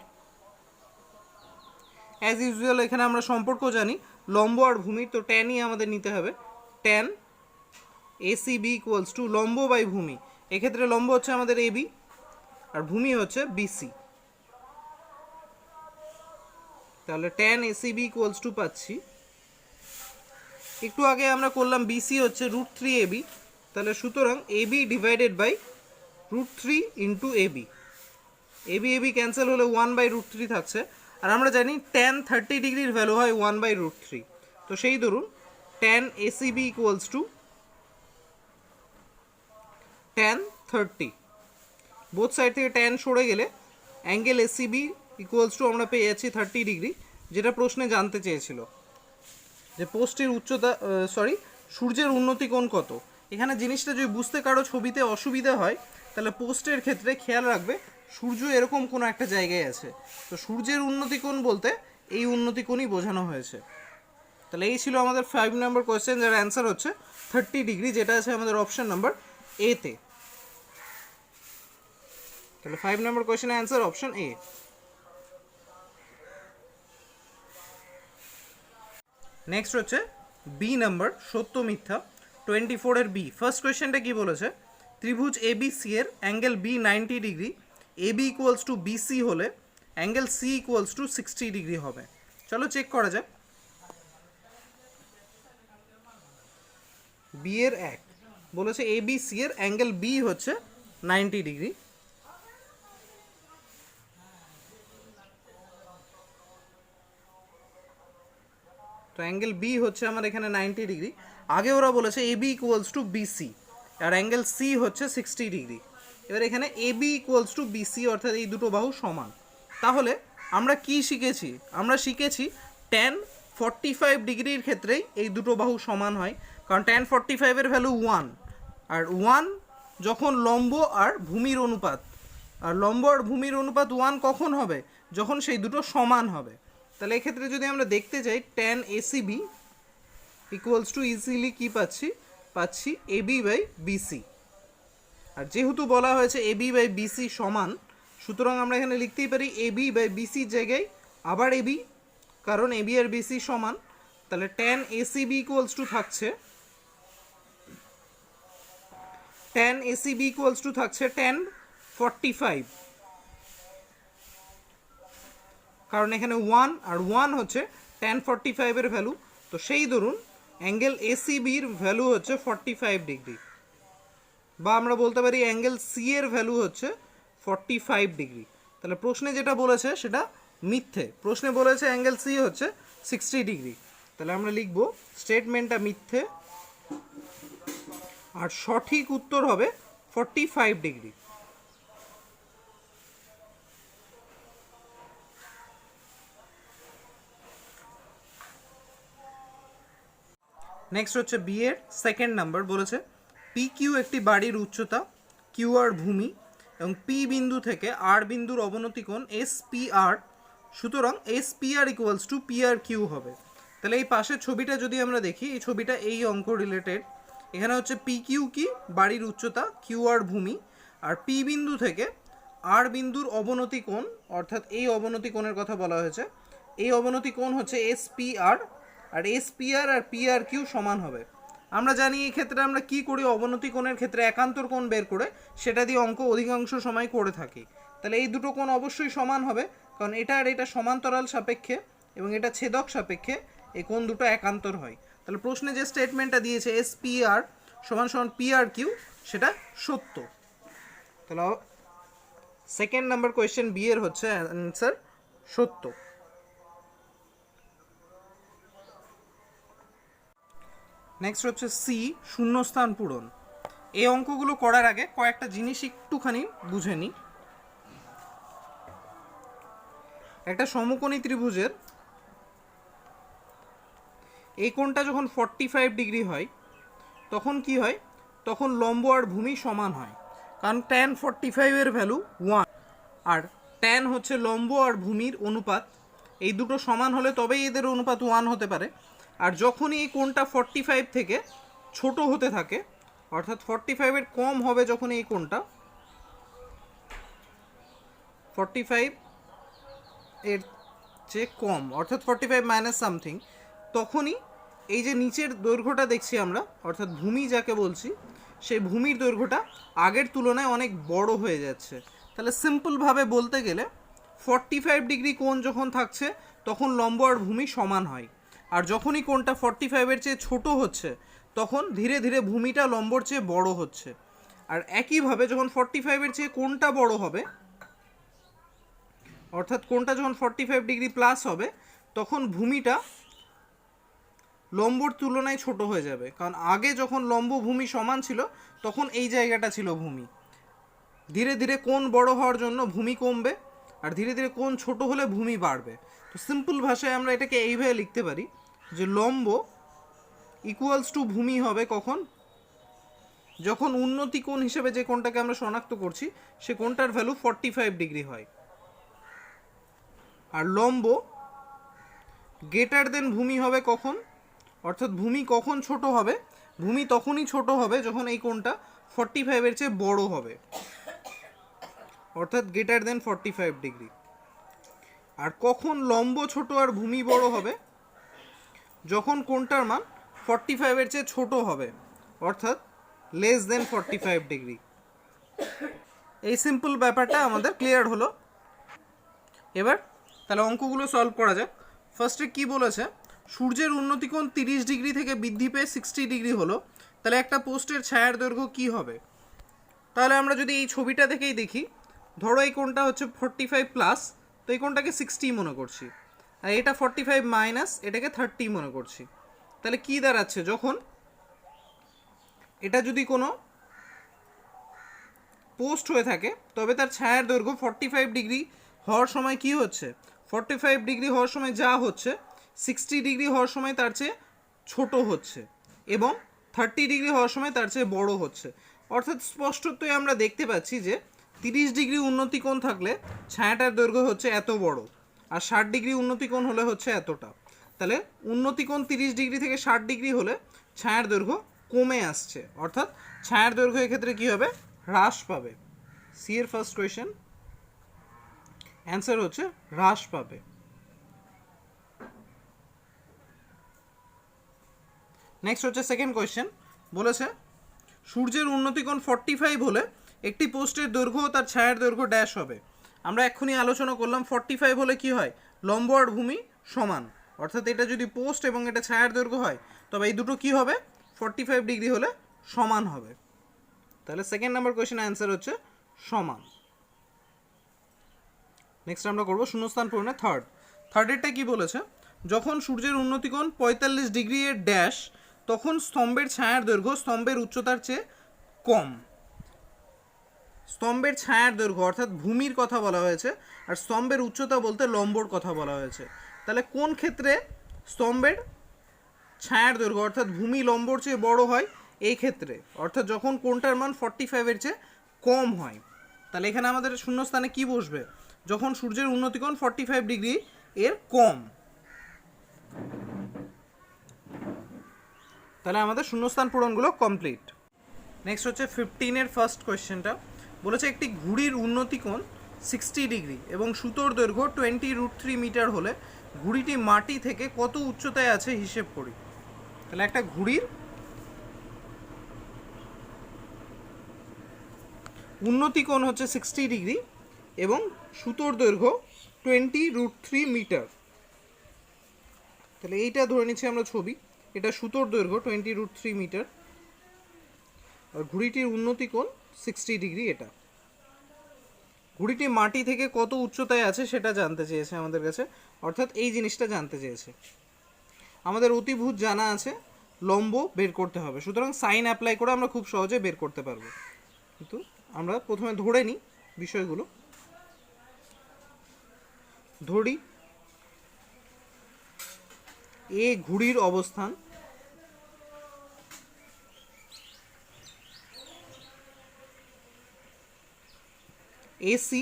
S1: অ্যাজ ইউজুয়াল এখানে আমরা সম্পর্ক জানি লম্ব আর ভূমি, তো ট্যানই আমাদের নিতে হবে। ট্যান এসিবি ইকুয়ালস টু লম্ব বাই ভূমি, এক্ষেত্রে লম্ব হচ্ছে আমাদের এবি আর ভূমি হচ্ছে বিসি। তাহলে ট্যান এসিবি ইকুয়ালস টু পাচ্ছি, একটু আগে আমরা করলাম বিসি হচ্ছে √3 এবি, তাহলে সুতরাং AB divided by √3 into AB, AB AB cancel হলে 1/√3 থাকছে। আর আমরা জানি ট্যান 30 ডিগ্রির ভ্যালু হয় 1/√3, তো সেই ধরুন tan ACB equals to tan 30। Both side থেকে ট্যান সরে গেলে অ্যাঙ্গেল এসিবি ইকুয়ালস টু আমরা পেয়ে যাচ্ছি 30 ডিগ্রি, যেটা প্রশ্নে জানতে চেয়েছিল যে পোস্টের উচ্চতা সূর্যের উন্নতি কোণ কত। এখানে জিনিসটা যদি বুঝতে কারো ছবিতে অসুবিধা হয়, তাহলে পোস্টের ক্ষেত্রে খেয়াল রাখবে সূর্য এরকম কোনো একটা জায়গায় আছে, তো সূর্যের উন্নতি কোণ বলতে এই উন্নতি কোণই বোঝানো হয়েছে। তাহলে এই ছিল আমাদের 5 নম্বর কোয়েশ্চেন, যার অ্যান্সার হচ্ছে 30 ডিগ্রি, যেটা আছে আমাদের অপশন নাম্বার এতে। তাহলে 5 নম্বর কোয়েশ্চেনের অ্যান্সার অপশন এ। নেক্সট হচ্ছে বি নাম্বার, সত্য মিথ্যা 24 এর বি। ফার্স্ট কোয়েশ্চেনটা কি বলেছে, ত্রিভুজ এবিসি এর angle B 90 degree, AB equals to BC হলে angle C equals to 60 degree হবে। চলো চেক করা যাক। বি এর এক বলেছে এবিসি এর অ্যাঙ্গেল বি হচ্ছে 90 ডিগ্রি, তো অ্যাঙ্গেল বি হচ্ছে আমার এখানে 90 ডিগ্রি। আগে ওরা বলেছে এবি ইকুয়ালস টু বিসি আর অ্যাঙ্গেল সি হচ্ছে 60 ডিগ্রি। এবার এখানে এবি ইকুয়ালস টু বিসি, অর্থাৎ এই দুটো বাহু সমান। তাহলে আমরা কি শিখেছি, আমরা শিখেছি ট্যান 45 ডিগ্রির ক্ষেত্রেই এই দুটো বাহু সমান হয়, কারণ ট্যান 45 এর ভ্যালু 1, আর 1 যখন লম্ব আর ভূমির অনুপাত, আর লম্ব আর ভূমির অনুপাত 1 কখন হবে, যখন সেই দুটো সমান হবে। তাহলে এক্ষেত্রে যদি আমরা দেখতে চাই tan ACB equals two easily কি পাচ্ছি এবি বাই বিসি, আর যেহেতু বলা হয়েছে এবি বাই বিসি সমান, সুতরাং আমরা এখানে লিখতেই পারি এবি বাই বিসির জায়গায় আবার এবি, কারণ এবি আর বিসি সমান। তাহলে ট্যান এসিবি ইকুয়ালস টু থাকছে ট্যান 45, কারণ এখানে 1 আর 1 হচ্ছে ট্যান 45 এর ভ্যালু, তো সেই ধরুন অ্যাঙ্গেল এসিবির ভ্যালু হচ্ছে 45 ডিগ্রি, বা আমরা বলতে পারি অ্যাঙ্গেল সি এর ভ্যালু হচ্ছে 45 ডিগ্রি। তাহলে প্রশ্নে যেটা বলেছে সেটা মিথ্যে, প্রশ্নে বলেছে অ্যাঙ্গেল সি হচ্ছে 60 ডিগ্রি। তাহলে আমরা লিখব স্টেটমেন্টটা মিথ্যে, আর সঠিক উত্তর হবে 45 ডিগ্রি। নেক্সট হচ্ছে বি এর সেকেন্ড নাম্বার, বলেছে পি কিউ একটি বাড়ির উচ্চতা, কিউ আর ভূমি এবং পি বিন্দু থেকে আর বিন্দুর অবনতি কোণ এস পি আর, সুতরাং S P R equals to P R Q হবে। তাহলে এই পাশের ছবিটা যদি আমরা দেখি, এই ছবিটা এই অঙ্ক রিলেটেড। এখানে হচ্ছে পি কিউ কি, বাড়ির উচ্চতা, কিউ আর ভূমি, আর পি বিন্দু থেকে আর বিন্দুর অবনতি কোণ, অর্থাৎ এই অবনতি কোণের কথা বলা হয়েছে। এই অবনতি কোণ হচ্ছে এস পি আর, আর এস পি আর আর পি আর কিউ সমান হবে। আমরা জানি এই ক্ষেত্রে আমরা কি করি, অবনতি কোণের ক্ষেত্রে একান্তর কোণ বের করে সেটা দিয়ে অঙ্ক অধিকাংশ সময় করে থাকি। তাহলে এই দুটো কোণ অবশ্যই সমান হবে, কারণ এটা আর এটা সমান্তরাল সাপেক্ষে এবং এটা ছেদক সাপেক্ষে এই কোণ দুটো একান্তর হয়। তাহলে প্রশ্নে যে স্টেটমেন্টটা দিয়েছে এস পি আর সমান সমান পি আর কিউ, সেটা সত্য। তাহলে সেকেন্ড নাম্বার কোয়েশ্চেন বি এর হচ্ছে অ্যান্সার সত্য। নেক্সট হচ্ছে সি, শূন্যস্থান পূরণ। এই অঙ্কগুলো করার আগে কয়েকটা জিনিস একটুখানি বুঝে নিই। একটা সমকোণী ত্রিভুজের এই কোণটা যখন 45 ডিগ্রি হয় তখন কি হয়, তখন লম্ব আর ভূমি সমান হয়, কারণ tan 45 এর ভ্যালু 1, আর tan হচ্ছে লম্ব আর ভূমির অনুপাত। এই দুটো সমান হলে তবেই এদের অনুপাত 1 হতে পারে। আর যখনই এই কোণটা 45 থেকে ছোট হতে থাকে, অর্থাৎ 45 এর কম হবে, যখন এই কোণটা 45 এর চেয়ে কম, অর্থাৎ 45 মাইনাস সামথিং, তখনই এই যে নিচের দৈর্ঘ্যটা দেখছি আমরা, অর্থাৎ ভূমি যাকে বলছি, সেই ভূমির দৈর্ঘ্যটা আগের তুলনায় অনেক বড় হয়ে যাচ্ছে। তাহলে সিম্পলভাবে বলতে গেলে 45 ডিগ্রি কোণ যখন থাকছে তখন লম্ব আর ভূমি সমান হয়, আর যখনই কোণটা 45-এর চেয়ে ছোট হচ্ছে তখন ধীরে ধীরে ভূমিটা লম্বর চেয়ে বড় হচ্ছে। আর একইভাবে যখন 45-এর চেয়ে কোণটা বড় হবে, অর্থাৎ কোণটা যখন 45 ডিগ্রি প্লাস হবে, তখন ভূমিটা লম্বর তুলনায় ছোট হয়ে যাবে, কারণ আগে যখন লম্ব ভূমি সমান ছিল তখন এই জায়গাটা ছিল ভূমি। ধীরে ধীরে কোণ বড় হওয়ার জন্য ভূমি কমবে, আর ধীরে ধীরে কোণ ছোট হলে ভূমি বাড়বে। তো সিম্পল ভাষায় আমরা এটাকে এইভাবে লিখতে পারি যে লম্ব ইকুয়ালস টু ভূমি হবে কখন, যখন উন্নতি কোণ হিসেবে যে কোণটাকে আমরা শনাক্ত করছি সে কোণটার ভ্যালু 45 ডিগ্রি হয়। আর লম্ব গ্রেটার দেন ভূমি হবে কখন, অর্থাৎ ভূমি কখন ছোট হবে, ভূমি তখনই ছোট হবে যখন এই কোণটা 45-এর চেয়ে বড় হবে, অর্থাৎ গ্রেটার দেন 45 ডিগ্রি। আর কখন লম্ব ছোট আর ভূমি বড় হবে, যখন কোণটার মান 45-এর চেয়ে ছোট হবে, অর্থাৎ লেস দেন 45 ডিগ্রি। এই সিম্পল ব্যাপারটা আমাদের ক্লিয়ার হলো। এবার তাহলে অঙ্কগুলো সলভ করা যাক। ফার্স্টে কি বলেছে, সূর্যের উন্নতিকোণ 30 ডিগ্রি থেকে বৃদ্ধি পেয়ে 60 ডিগ্রি হলো, তাহলে একটা পোস্টের ছায়ার দৈর্ঘ্য কি হবে। তাহলে আমরা যদি এই ছবিটা থেকেই দেখি, ধরো এই কোণটা হচ্ছে 45 প্লাস, তো এই কোণটাকে 60 মনে করছি, আর এটা 45 মাইনাস, এটাকে 30 মনে করছি। তাহলে কি দাঁড়াচ্ছে, যখন এটা যদি কোনো পোস্ট হয়ে থাকে তবে তার ছায়ার দৈর্ঘ্য 45 ডিগ্রি হওয়ার সময় কি হচ্ছে, 45 ডিগ্রি হওয়ার সময় যা হচ্ছে 60 ডিগ্রি হওয়ার সময় তার চেয়ে ছোট হচ্ছে, এবং 30 ডিগ্রি হওয়ার সময় তার চেয়ে বড় হচ্ছে। অর্থাৎ স্পষ্টতই আমরা দেখতে পাচ্ছি যে 30 ডিগ্রি উন্নতি কোণ থাকলে ছায়াটার দৈর্ঘ্য হচ্ছে এত বড়, আর 60 ডিগ্রি উন্নতি কোণ হলে হচ্ছে এতটা। তাহলে উন্নতি কোণ 30 ডিগ্রি থেকে 60 ডিগ্রি হলে ছায়ার দৈর্ঘ্য কমে আসছে, অর্থাৎ ছায়ার দৈর্ঘ্য এক্ষেত্রে কী হবে, হ্রাস পাবে। সি এর ফার্স্ট কোয়েশ্চেন অ্যান্সার হচ্ছে হ্রাস পাবে। নেক্সট হচ্ছে সেকেন্ড কোয়েশ্চেন, বলেছে সূর্যের উন্নতিকোণ 45 হলে একটি পোস্টের দৈর্ঘ্য তার ছায়ার দৈর্ঘ্য ড্যাশ হবে। আমরা এক্ষুনি আলোচনা করলাম 45 হলে কি হয়, লম্ব আর ভূমি সমান, অর্থাৎ এটা যদি পোস্ট এবং এটা ছায়ার দৈর্ঘ্য হয় তবে এই দুটো কি হবে, 45 ডিগ্রি হলে সমান হবে। তাহলে সেকেন্ড নাম্বার কোয়েশ্চেন অ্যান্সার হচ্ছে সমান। নেক্সট আমরা করবো শূন্যস্থান পূরণে থার্ডেরটা কি বলেছে, যখন সূর্যের উন্নতিকোণ 45 ডিগ্রি এর ড্যাশ, তখন স্তম্ভের ছায়ার দৈর্ঘ্য স্তম্ভের উচ্চতার চেয়ে কম। স্তম্ভের ছায়ার দৈর্ঘ্য অর্থাৎ ভূমির কথা বলা হয়েছে, আর স্তম্ভের উচ্চতা বলতে লম্বর কথা বলা হয়েছে। তাহলে কোন ক্ষেত্রে স্তম্ভের ছায়ার দৈর্ঘ্য অর্থাৎ ভূমি লম্বর চেয়ে বড় হয় এই ক্ষেত্রে, অর্থাৎ যখন কোণটার মান 45-এর চেয়ে কম হয়। তাহলে এখানে আমাদের শূন্যস্থানে কি বসবে? যখন সূর্যের উন্নতিকোণ 45 ডিগ্রি এর কম। তাহলে আমাদের শূন্যস্থান পূরণগুলো কমপ্লিট। নেক্সট হচ্ছে 15-এর ফার্স্ট কোয়েশ্চেনটা। বলেছে একটি ঘুড়ির উন্নতিকোণ 60 ডিগ্রি এবং সুতোর দৈর্ঘ্য 20√3 মিটার হলে ঘুড়িটি মাটি থেকে কত উচ্চতায় আছে হিসেব করি। তাহলে একটা ঘুড়ির উন্নতিকোণ হচ্ছে 60 ডিগ্রি এবং সুতোর দৈর্ঘ্য 20√3 মিটার। তাহলে এইটা ধরে নিচ্ছি আমরা ছবি, এটা সুতোর দৈর্ঘ্য 20√3 মিটার আর ঘুড়িটির উন্নতিকোণ 60 ডিগ্রি। এটা ঘুড়িটি মাটি থেকে কত উচ্চতায় আছে সেটা জানতে চেয়েছে আমাদের কাছে, অর্থাৎ এই জিনিসটা জানতে চেয়েছে। আমাদের অতিভুজ জানা আছে, লম্ব বের করতে হবে, সুতরাং সাইন অ্যাপ্লাই করে আমরা খুব সহজে বের করতে পারবো। কিন্তু আমরা প্রথমে ধরে নিই বিষয়গুলো। ধরি এ ঘুড়ির অবস্থান, এসি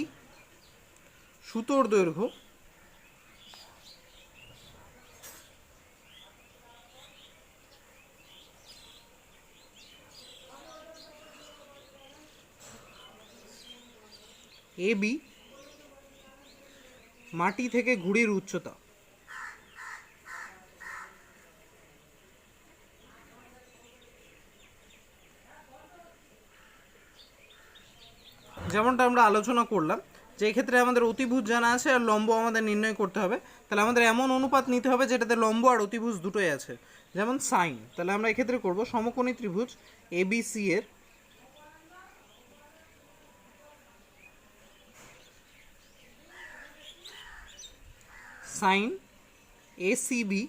S1: সুতোর দৈর্ঘ্য, এবি মাটি থেকে ঘুড়ির উচ্চতা। যেমনটা আমরা আলোচনা করলাম যে এক্ষেত্রে আমাদের অতিভুজ জানা আছে আর লম্ব আমাদের নির্ণয় করতে হবে। তাহলে আমাদের এমন অনুপাত নিতে হবে যেটাতে লম্ব আর অতিভুজ দুটোই আছে, যেমন সাইন। তাহলে আমরা এক্ষেত্রে করব সমকোণী ত্রিভুজ এবিসি এর সাইন এসিবি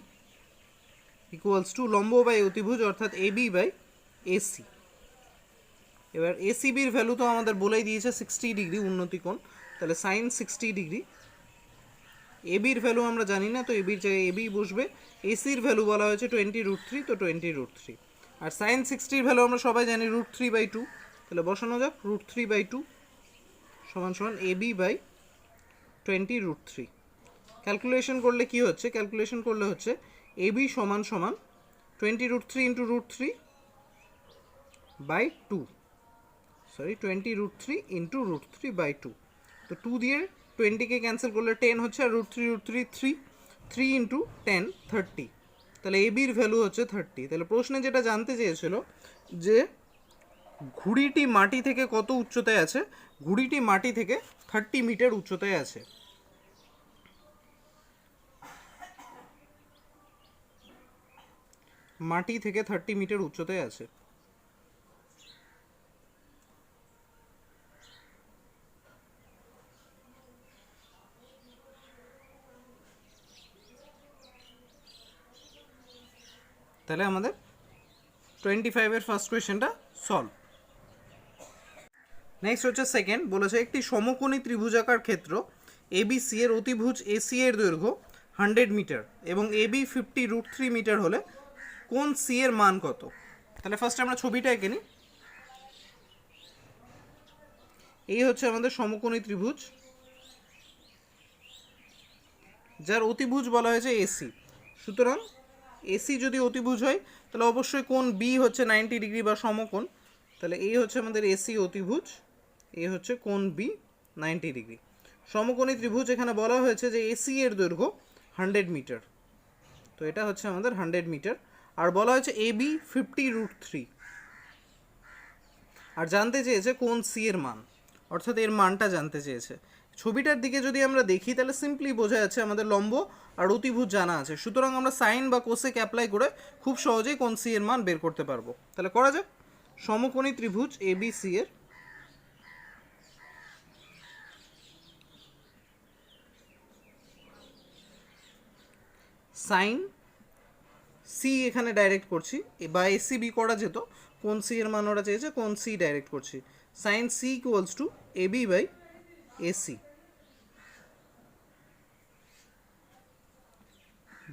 S1: ইকুয়ালস টু লম্ব বাই অতিভুজ অর্থাৎ এবি বাই এসি। এবার এসিবির ভ্যালু তো আমাদের বলেই দিয়েছে 60 ডিগ্রি উন্নতিকোণ, তাহলে সাইন 60 ডিগ্রি। এবির ভ্যালু আমরা জানি না, তো এবির জায়গায় এবি বসবে। এসির ভ্যালু বলা হয়েছে 20√3, তো 20√3। আর সাইন 60-র ভ্যালু আমরা সবাই জানি √3/2, তাহলে বসানো যাক √3/2 সমান সমান এবি বাই 20√3। ক্যালকুলেশন করলে কি হচ্ছে? ক্যালকুলেশন করলে হচ্ছে এবি সমান সমান 20√3 ইন্টু √3 বাই 2, সরি 20√3 ইন্টু √3/2। তো 2 দিয়ে 20-কে ক্যান্সেল করলে 10 হচ্ছে, আর √3 3 ইন্টু 10 30। তাহলে এবির ভ্যালু হচ্ছে 30। তাহলে প্রশ্নে যেটা জানতে চেয়েছিল যে ঘুড়িটি মাটি থেকে কত উচ্চতায় আছে, ঘুড়িটি মাটি থেকে 30 মিটার উচ্চতায় আছে। মাটি থেকে 30 মিটার উচ্চতায় আছে। তাহলে আমাদের 25-এর ফার্স্ট কোয়েশ্চেনটা সলভ। নেক্সট হচ্ছে সেকেন্ড। বলেছে একটি সমকোণী ত্রিভুজাকার ক্ষেত্র এবিসি এর অতিভুজ এসি এর দৈর্ঘ্য 100 মিটার এবং এবি 50√3 মিটার হলে কোণ সি এর মান কত? তাহলে ফার্স্ট আমরা ছবিটা এঁকে নিই। এই হচ্ছে আমাদের সমকোণী ত্রিভুজ যার অতিভুজ বলা হয়েছে এসি। সুতরাং এসি যদি অতিভুজ হয় তাহলে অবশ্যই কোণ বি হচ্ছে 90 ডিগ্রি বা সমকোণ। তাহলে এই হচ্ছে আমাদের এসি অতিভুজ, এই হচ্ছে কোণ বি 90 ডিগ্রি। সমকোণী ত্রিভুজ এখানে বলা হয়েছে যে এসি এর দৈর্ঘ্য 100 মিটার, তো এটা হচ্ছে আমাদের 100 মিটার। আর বলা হয়েছে এবি 50√3, আর জানতে চেয়েছে কোণ সি এর মান, অর্থাৎ এর মানটা জানতে চেয়েছে। ছবিটার দিকে যদি আমরা দেখি তাহলে সিম্পলি বোঝা যাচ্ছে আমাদের লম্ব আর অতিভুজ জানা আছে, সুতরাং আমরা সাইন বা কোসেক অ্যাপ্লাই করে খুব সহজেই কোণ সি এর মান বের করতে পারবো। তাহলে করা যাক। সমকোণী ত্রিভুজ এবিসি এর সাইন সি এখানে ডাইরেক্ট করছি, বা এসিবি করা যেত, কোণ সি এর মান ওরা চেয়েছে, কোণ সি ডাইরেক্ট করছি। Sine C equals to AB by AC,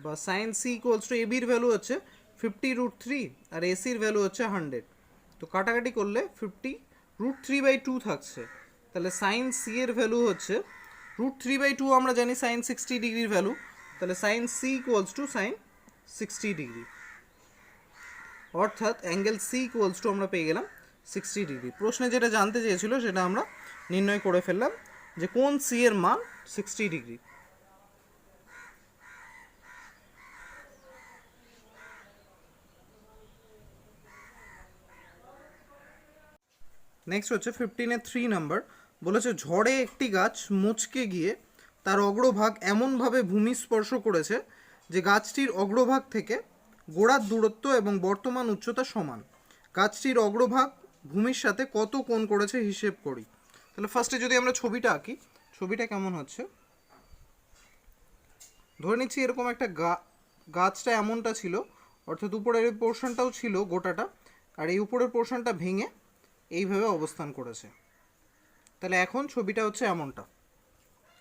S1: বা সাইন সি ইকুয়ালস টু এবির ভ্যালু হচ্ছে 50√3 আর এসির ভ্যালু হচ্ছে 100। তো কাটাকাটি করলে 50√3/2 থাকছে। তাহলে সাইন সি এর ভ্যালু হচ্ছে √3/2, আমরা জানি সাইন 60 ডিগ্রির ভ্যালু, তাহলে sine C equals to sine 60 degree, অর্থাৎ অ্যাঙ্গেল সি ইকুয়ালস টু আমরা পেয়ে গেলাম 60 ডিগ্রি। প্রশ্নে যেটা জানতে চেয়েছিল সেটা আমরা নির্ণয় করে ফেললাম যে কোন সি এর মান 60 ডিগ্রি। নেক্সট হচ্ছে 15-এর 3 নাম্বার, বলেছে ঝড়ে একটি গাছ মুচকে গিয়ে তার অগ্রভাগ এমনভাবে ভূমি স্পর্শ করেছে যে গাছটির অগ্রভাগ থেকে গোড়ার দূরত্ব এবং বর্তমান উচ্চতা সমান। গাছটির অগ্রভাগ ভূমির সাথে কত কোণ করেছে হিসেব করি। তাহলে ফার্স্টে যদি আমরা ছবিটা আঁকি, ছবিটা কেমন হচ্ছে, ধরে নিচ্ছি এরকম একটা গাছটা এমনটা ছিল, অর্থাৎ উপরের এই পোর্শনটাও ছিল গোটাটা, আর এই উপরের পোর্শনটা ভেঙে এইভাবে অবস্থান করেছে। তাহলে এখন ছবিটা হচ্ছে এমনটা,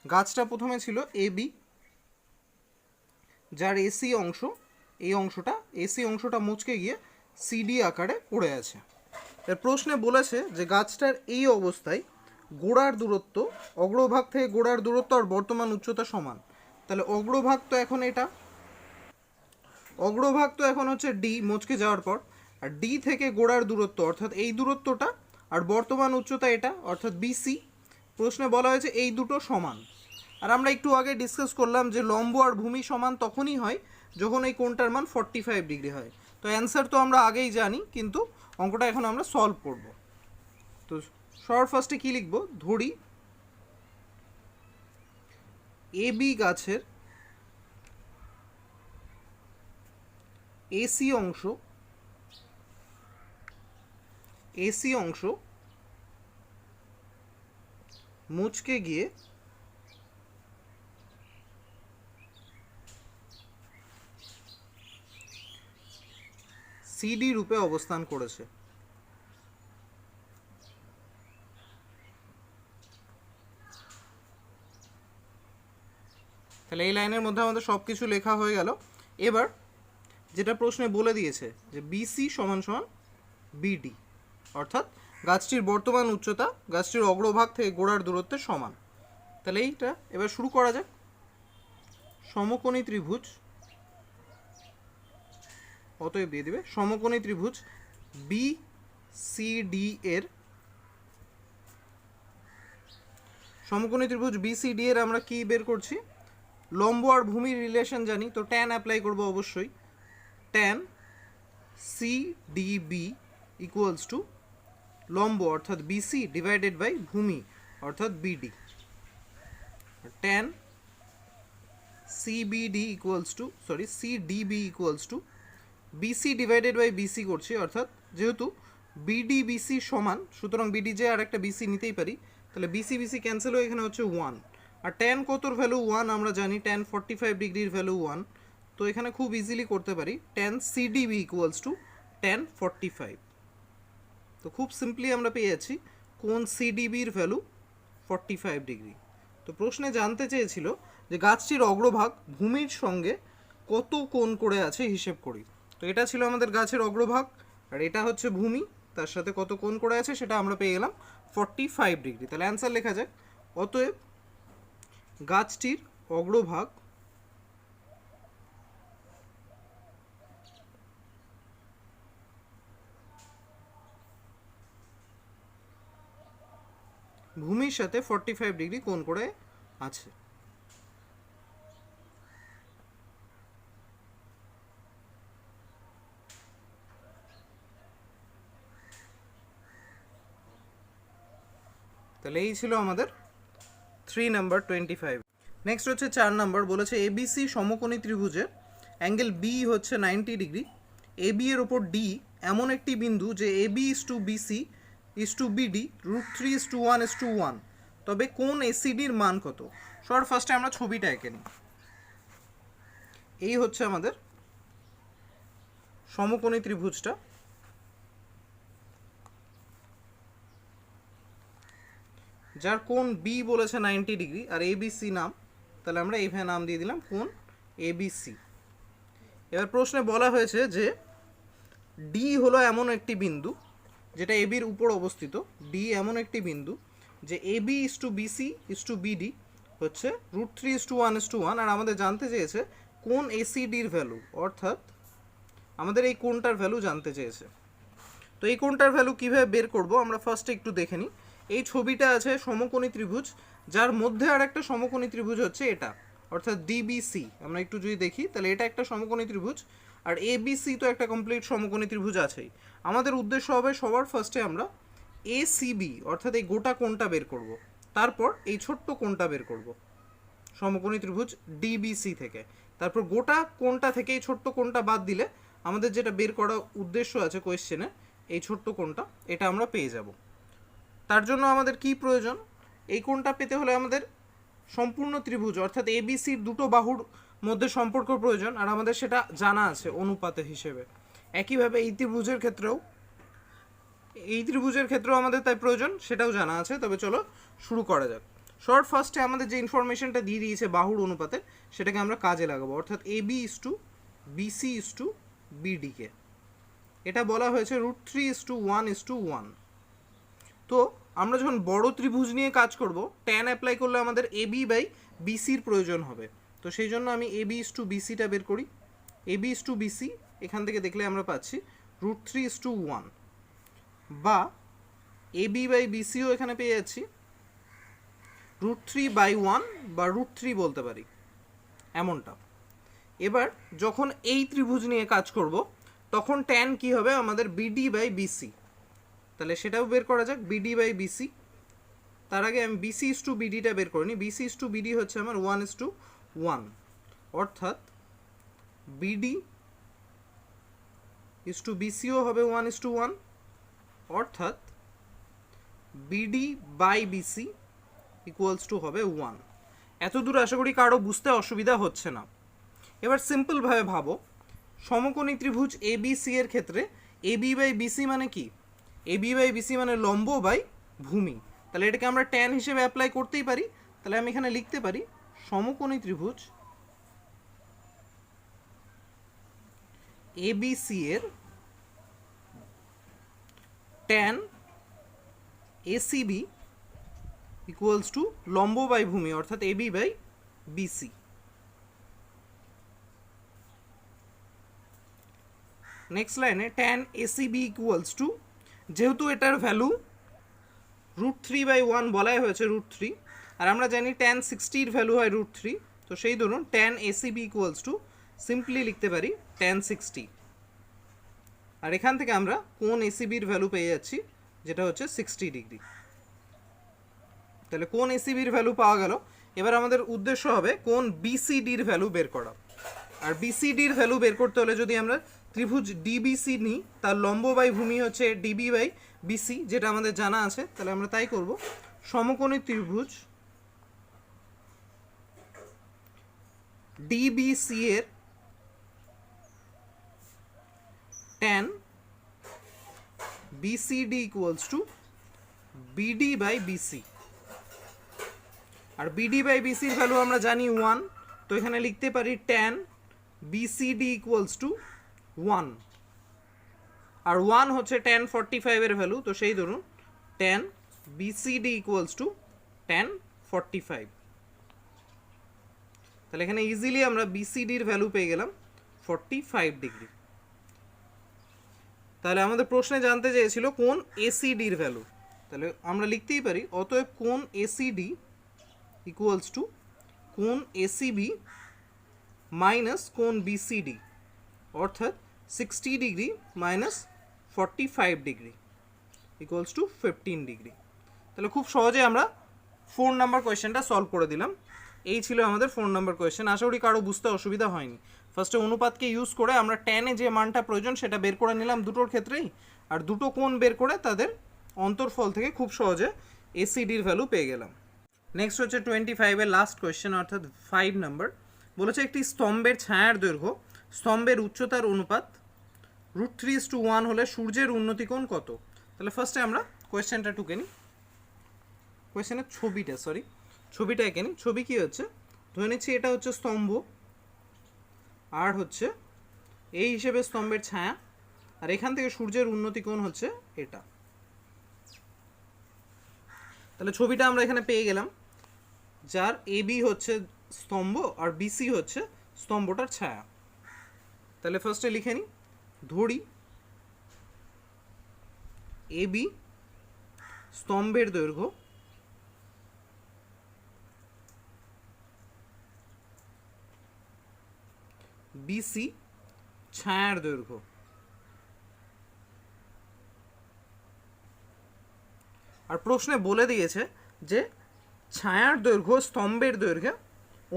S1: গাছটা প্রথমে ছিল এবি, যার এসি অংশ, এই অংশটা এসি অংশটা মুচকে গিয়ে সিডি আকারে পড়ে আছে। এর প্রশ্নে বলেছে যে গাছটার এই অবস্থায় গোড়ার দূরত্ব, অগ্রভাগ থেকে গোড়ার দূরত্ব আর বর্তমান উচ্চতা সমান। তাহলে অগ্রভাগ তো এখন এটা, অগ্রভাগ তো এখন হচ্ছে ডি মুচকে যাওয়ার পর, আর ডি থেকে গোড়ার দূরত্ব অর্থাৎ এই দূরত্বটা, আর বর্তমান উচ্চতা এটা অর্থাৎ বিসি। প্রশ্নে বলা হয়েছে এই দুটো সমান। আর আমরা একটু আগে ডিসকাস করলাম যে লম্ব আর ভূমি সমান তখনই হয় যখন এই কোণটার মান 45 ডিগ্রি হয়। তো অ্যান্সার তো আমরা আগেই জানি, কিন্তু অঙ্কটা এখন আমরা সলভ করব। তো সবার ফার্স্টে কী লিখব, ধরি এবি গাছের এসি অংশ মুচকে গিয়ে সিডি রূপে অবস্থান করেছে। তাহলে এই লাইনের মধ্যে আমাদের সব কিছু লেখা হয়ে গেল। এবার যেটা প্রশ্নে বলে দিয়েছে যে বিসি সমান সমান বিডি, অর্থাৎ গাছটির বর্তমান উচ্চতা গাছটির অগ্রভাগ থেকে গোড়ার দূরত্বের সমান। তাহলে এইটা এবার শুরু করা যাক। সমকোণী ত্রিভুজ, অতএব দিয়ে দিবে সমকোণী ত্রিভুজ বিসিডি এর, সমকোণী ত্রিভুজ বিসিডি এর আমরা কি বের করছি, লম্ব আর ভূমির রিলেশন জানি, তো ট্যান অ্যাপ্লাই করব অবশ্যই। ট্যান সিডিবি ইকুয়ালস টু লম্ব অর্থাৎ বিসি ডিভাইডেড বাই ভূমি অর্থাৎ BD. Tan CBD equals to CDB equals to BC divided by BC করছি, অর্থাৎ যেহেতু বিডি বিসি সমান, সুতরাং বিডি যে আর একটা বিসি নিতেই পারি, তাহলে বিসি বিসি ক্যান্সেল হয়ে এখানে হচ্ছে 1। আর ট্যান কতর ভ্যালু 1 আমরা জানি, ট্যান 45 ডিগ্রির ভ্যালু 1। তো এখানে খুব ইজিলি করতে পারি ট্যান সিডিবি ইকুয়ালস টু ট্যান 45। তো খুব সিম্পলি আমরা পেয়ে যাচ্ছি কোণ সিডিবির ভ্যালু 45 ডিগ্রি। তো প্রশ্নে জানতে চেয়েছিল যে গাছটির অগ্রভাগ ভূমির সঙ্গে কত কোণ করে আছে হিসেব করি। তো এটা ছিল আমাদের গাছের অগ্রভাগ, আর এটা হচ্ছে ভূমি, তার সাথে কত কোণ করে আছে সেটা আমরা পেয়ে গেলাম 45 ডিগ্রি। তাহলে অ্যান্সার লেখা যাক, অতএব গাছটির অগ্রভাগ ভূমির সাথে 45 ডিগ্রি কোণ করে আছে। তাহলে এই ছিল আমাদের 3 নাম্বার 25। নেক্সট হচ্ছে 4 নাম্বার, বলেছে এবিসি সমকোণী ত্রিভুজের অ্যাঙ্গেল বি হচ্ছে 90 ডিগ্রি, এবি এর ওপর ডি এমন একটি বিন্দু যে AB is to BC is to BD √3:1:1, তবে কোণ এসিডির মান কত। সবার ফার্স্টে আমরা ছবিটা এঁকে নিই। এই হচ্ছে আমাদের সমকোণী ত্রিভুজটা, যার কোণ বি বলেছে 90 ডিগ্রি আর এবিসি নাম, তাহলে আমরা এইভাবে নাম দিয়ে দিলাম কোণ এবিসি। এবার প্রশ্নে বলা হয়েছে যে ডি হলো এমন একটি বিন্দু যেটা এবির উপর অবস্থিত। ডি এমন একটি বিন্দু যে AB is to BC is to BD হচ্ছে √3:1:1, আর আমাদের জানতে চেয়েছে কোন এসিডির ভ্যালু, অর্থাৎ আমাদের এই কোণটার ভ্যালু জানতে চেয়েছে। তো এই কোণটার ভ্যালু কীভাবে বের করব আমরা ফার্স্টে একটু দেখে নিই। এই ছবিটা আছে সমকোণী ত্রিভুজ, যার মধ্যে আর একটা সমকোণী ত্রিভুজ হচ্ছে এটা, অর্থাৎ ডিবিসি। আমরা একটু যদি দেখি তাহলে এটা একটা সমকোণী ত্রিভুজ, আর এবিসি তো একটা কমপ্লিট সমকোণী ত্রিভুজ আছেই। আমাদের উদ্দেশ্য হবে সবার ফার্স্টে আমরা এসিবি অর্থাৎ এই গোটা কোণটা বের করব, তারপর এই ছোট্ট কোণটা বের করব সমকোণী ত্রিভুজ ডিবিসি থেকে। তারপর গোটা কোণটা থেকে এই ছোট্ট কোণটা বাদ দিলে আমাদের যেটা বের করা উদ্দেশ্য আছে কোয়েশ্চেনে, এই ছোট্ট কোণটা, এটা আমরা পেয়ে যাব। তার জন্য আমাদের কি প্রয়োজন? এই কোণটা পেতে হলে আমাদের সম্পূর্ণ ত্রিভুজ অর্থাৎ এবিসির দুটো বাহুর মধ্যে সম্পর্ক প্রয়োজন, আর আমাদের সেটা জানা আছে অনুপাতে হিসেবে। একইভাবে এই ত্রিভুজের ক্ষেত্রেও আমাদের তাই প্রয়োজন, সেটাও জানা আছে। তবে চলো শুরু করা যাক। ফার্স্টে আমাদের যে ইনফরমেশনটা দিয়ে দিয়েছে বাহুর অনুপাতে, সেটাকে আমরা কাজে লাগাবো, অর্থাৎ AB is to BC is to বিডিকে। এটা বলা হয়েছে √3:1:1। তো আমরা যখন বড় ত্রিভুজ নিয়ে কাজ করব, ট্যান অ্যাপ্লাই করলে আমাদের এবি বাই বিসির প্রয়োজন হবে। তো সেই জন্য আমি এবি ইস টু বিসিটা বের করি। এবি ইস টু বিসি এখান থেকে দেখলে আমরা পাচ্ছি √3:1, বা এবি বাই বিসিও এখানে পেয়ে যাচ্ছি √3/1 বা √3 বলতে পারি, এমনটা। এবার যখন এই ত্রিভুজ নিয়ে কাজ করব, তখন ট্যান কি হবে আমাদের বিডি বাই বিসি, তাহলে সেটাও বের করা যাক, বিডি বাই বিসি। তার আগে আমি বিসি ইস টু বিডিটা বের করে নিই। বিসি ইস টু বিডি হচ্ছে আমার 1:1, অর্থাৎ বিডি ইস টু বিসিও হবে 1:1, অর্থাৎ BD by BC equals to হবে 1। এত দূর আশা করি কারো বুঝতে অসুবিধা হচ্ছে না। এবার সিম্পলভাবে ভাবো, সমকোণী ত্রিভুজ এবিসি এর ক্ষেত্রে এবি বাই বিসি মানে কি? এবি বাই বিসি মানে লম্ব বাই ভূমি। তাহলে এটাকে আমরা ট্যান হিসেবে অ্যাপ্লাই করতেই পারি। তাহলে আমি এখানে লিখতে পারি সমকোণী ত্রিভুজ এবিসি এর ট্যান এসিবি ইকুয়ালস টু লম্ব বাই ভূমি, অর্থাৎ এবি বাই বিসি। নেক্সট লাইনে ট্যান এসিবি ইকুয়ালস টু, যেহেতু এটার ভ্যালু √3/1 বলাই হয়েছে √3, আর আমরা জানি ট্যান 60-র ভ্যালু হয় √3, তো সেই ধরুন tan ACB equals two simply লিখতে পারি ট্যান 60। আর এখান থেকে আমরা কোণ এসিবির ভ্যালু পেয়ে যাচ্ছি, যেটা হচ্ছে 60 ডিগ্রি। তাহলে কোণ এসিবির ভ্যালু পাওয়া গেল। এবার আমাদের উদ্দেশ্য হবে কোণ বিসিডির ভ্যালু বের করা। আর বিসিডির ভ্যালু বের করতে হলে যদি আমরা ত্রিভুজ ডিবিসি নিই, তার লম্ব বাই ভূমি হচ্ছে ডিবি বাই বিসি, যেটা আমাদের জানা আছে। তাহলে আমরা তাই করব। সমকোণী ত্রিভুজ ডিবিসি এর tan BCD equals to BD by BC. আর বিডি বাই বিসির ভ্যালু আমরা জানি 1, তো এখানে লিখতে পারি ট্যান বিসিডি ইকুয়ালস টু 1। আর 1 হচ্ছে ট্যান 45 এর ভ্যালু, তো সেই ধরুন tan BCD equals to tan 45। তাহলে এখানে ইজিলি আমরা বিসিডির ভ্যালু পেয়ে গেলাম 45 ডিগ্রি। তাহলে আমাদের প্রশ্নে জানতে চেয়েছিল কোন এসিডির ভ্যালু, তাহলে আমরা লিখতেই পারি অতএব কোন এসিডি ইকুয়ালস টু কোন এসিবি মাইনাস কোন বিসিডি, অর্থাৎ 60 degree minus 45 degree equals two 15 degree. তাহলে খুব সহজে আমরা 4 নাম্বার কোয়েশ্চেনটা সলভ করে দিলাম। এই ছিল আমাদের 4 নাম্বার কোয়েশ্চেন। আশা করি কারো বুঝতে অসুবিধা হয়নি। ফার্স্টে অনুপাতকে ইউজ করে আমরা ট্যানে যে মানটা প্রয়োজন সেটা বের করে নিলাম দুটোর ক্ষেত্রেই, আর দুটো কোণ বের করে তাদের অন্তর্ফল থেকে খুব সহজে এসিডির ভ্যালু পেয়ে গেলাম। নেক্সট হচ্ছে 25-এর লাস্ট কোয়েশ্চেন, অর্থাৎ 5 নাম্বার। বলেছে একটি স্তম্ভের ছায়ার দৈর্ঘ্য স্তম্ভের উচ্চতার অনুপাত √3:1 হলে সূর্যের উন্নতি কোণ কত? তাহলে ফার্স্টে আমরা কোয়েশ্চেনটা টুকে নিই। কোয়েশ্চেনের ছবিটা এঁকে নিই। ছবি কি হচ্ছে, ধরে নিচ্ছি এটা হচ্ছে স্তম্ভ, আর হচ্ছে এই হিসেবে স্তম্ভের ছায়া, আর এখান থেকে সূর্যের উন্নতি কোণ হচ্ছে এটা। তাহলে ছবিটা আমরা এখানে পেয়ে গেলাম, যার এবি হচ্ছে স্তম্ভ আর বিসি হচ্ছে স্তম্ভটার ছায়া। তাহলে ফার্স্টে লিখে নিই, ধরি এবি স্তম্ভের দৈর্ঘ্য, বিসি ছায়ার দৈর্ঘ্য। আর প্রশ্নে বলে দিয়েছে যে ছায়ার দৈর্ঘ্য স্তম্ভের দৈর্ঘ্যে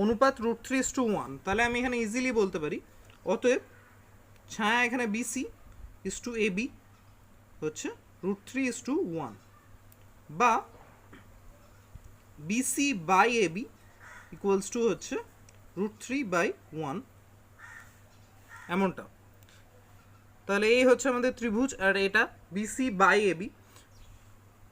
S1: অনুপাত √3:1। তাহলে আমি এখানে ইজিলি বলতে পারি, অতএব ছায়া এখানে বিসি ইস টু এবি হচ্ছে √3:1, বা BC by AB equals to হচ্ছে √3/1, এমনটা। তাহলে এই হচ্ছে আমাদের ত্রিভুজ, আর এটা বিসি বাই এবি।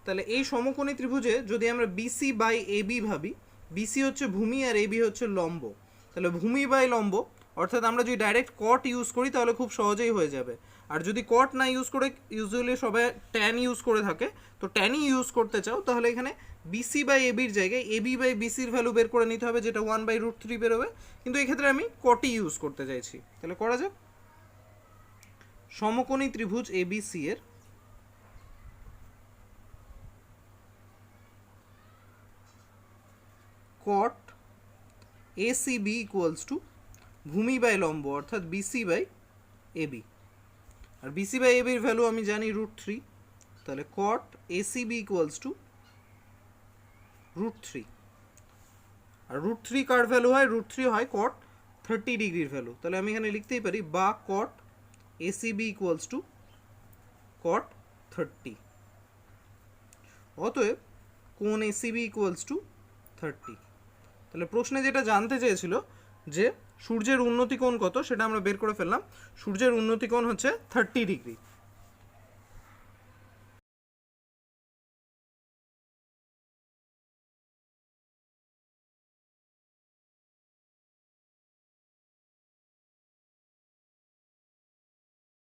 S1: তাহলে এই সমকোণী ত্রিভুজে যদি আমরা বিসি বাই এবি ভাবি, বিসি হচ্ছে ভূমি আর এবি হচ্ছে লম্ব, তাহলে ভূমি বাই লম্ব, অর্থাৎ আমরা যদি ডাইরেক্ট কট ইউজ করি তাহলে খুব সহজেই হয়ে যাবে। আর যদি কট না ইউজ করে, ইউজুয়ালি সবাই ট্যান ইউজ করে থাকে, তো ট্যানই ইউজ করতে চাও, তাহলে এখানে বিসি বাই এবির জায়গায় এবি বাই বিসির ভ্যালু বের করে নিতে হবে, যেটা 1/√3 বেরোবে। কিন্তু এক্ষেত্রে আমি কটই ইউজ করতে চাইছি। তাহলে করা যাক, সমকোণী ত্রিভুজ এবিসি এর কট এসিবি ইকুয়ালস টু ভূমি বাই লম্ব অর্থাৎ বিসি বাই এবি। আর বিসি বাই এবির ভ্যালু আমি জানি √3, তাহলে কট এসিবি ইকুয়ালস টু √3। আর √3 কার ভ্যালু হয়? √3 হয় কট 30 ডিগ্রির ভ্যালু। তাহলে আমি এখানে লিখতেই পারি, বা কট এসিবি ইকুয়ালস টু কট 30। অতএব কোণ এসিবি ইকুয়ালস টু 30। তাহলে প্রশ্নে যেটা জানতে চেয়েছিল যে সূর্যের উন্নতি কোণ কত, সেটা আমরা বের করে ফেললাম। সূর্যের উন্নতি কোণ হচ্ছে 30 ডিগ্রি।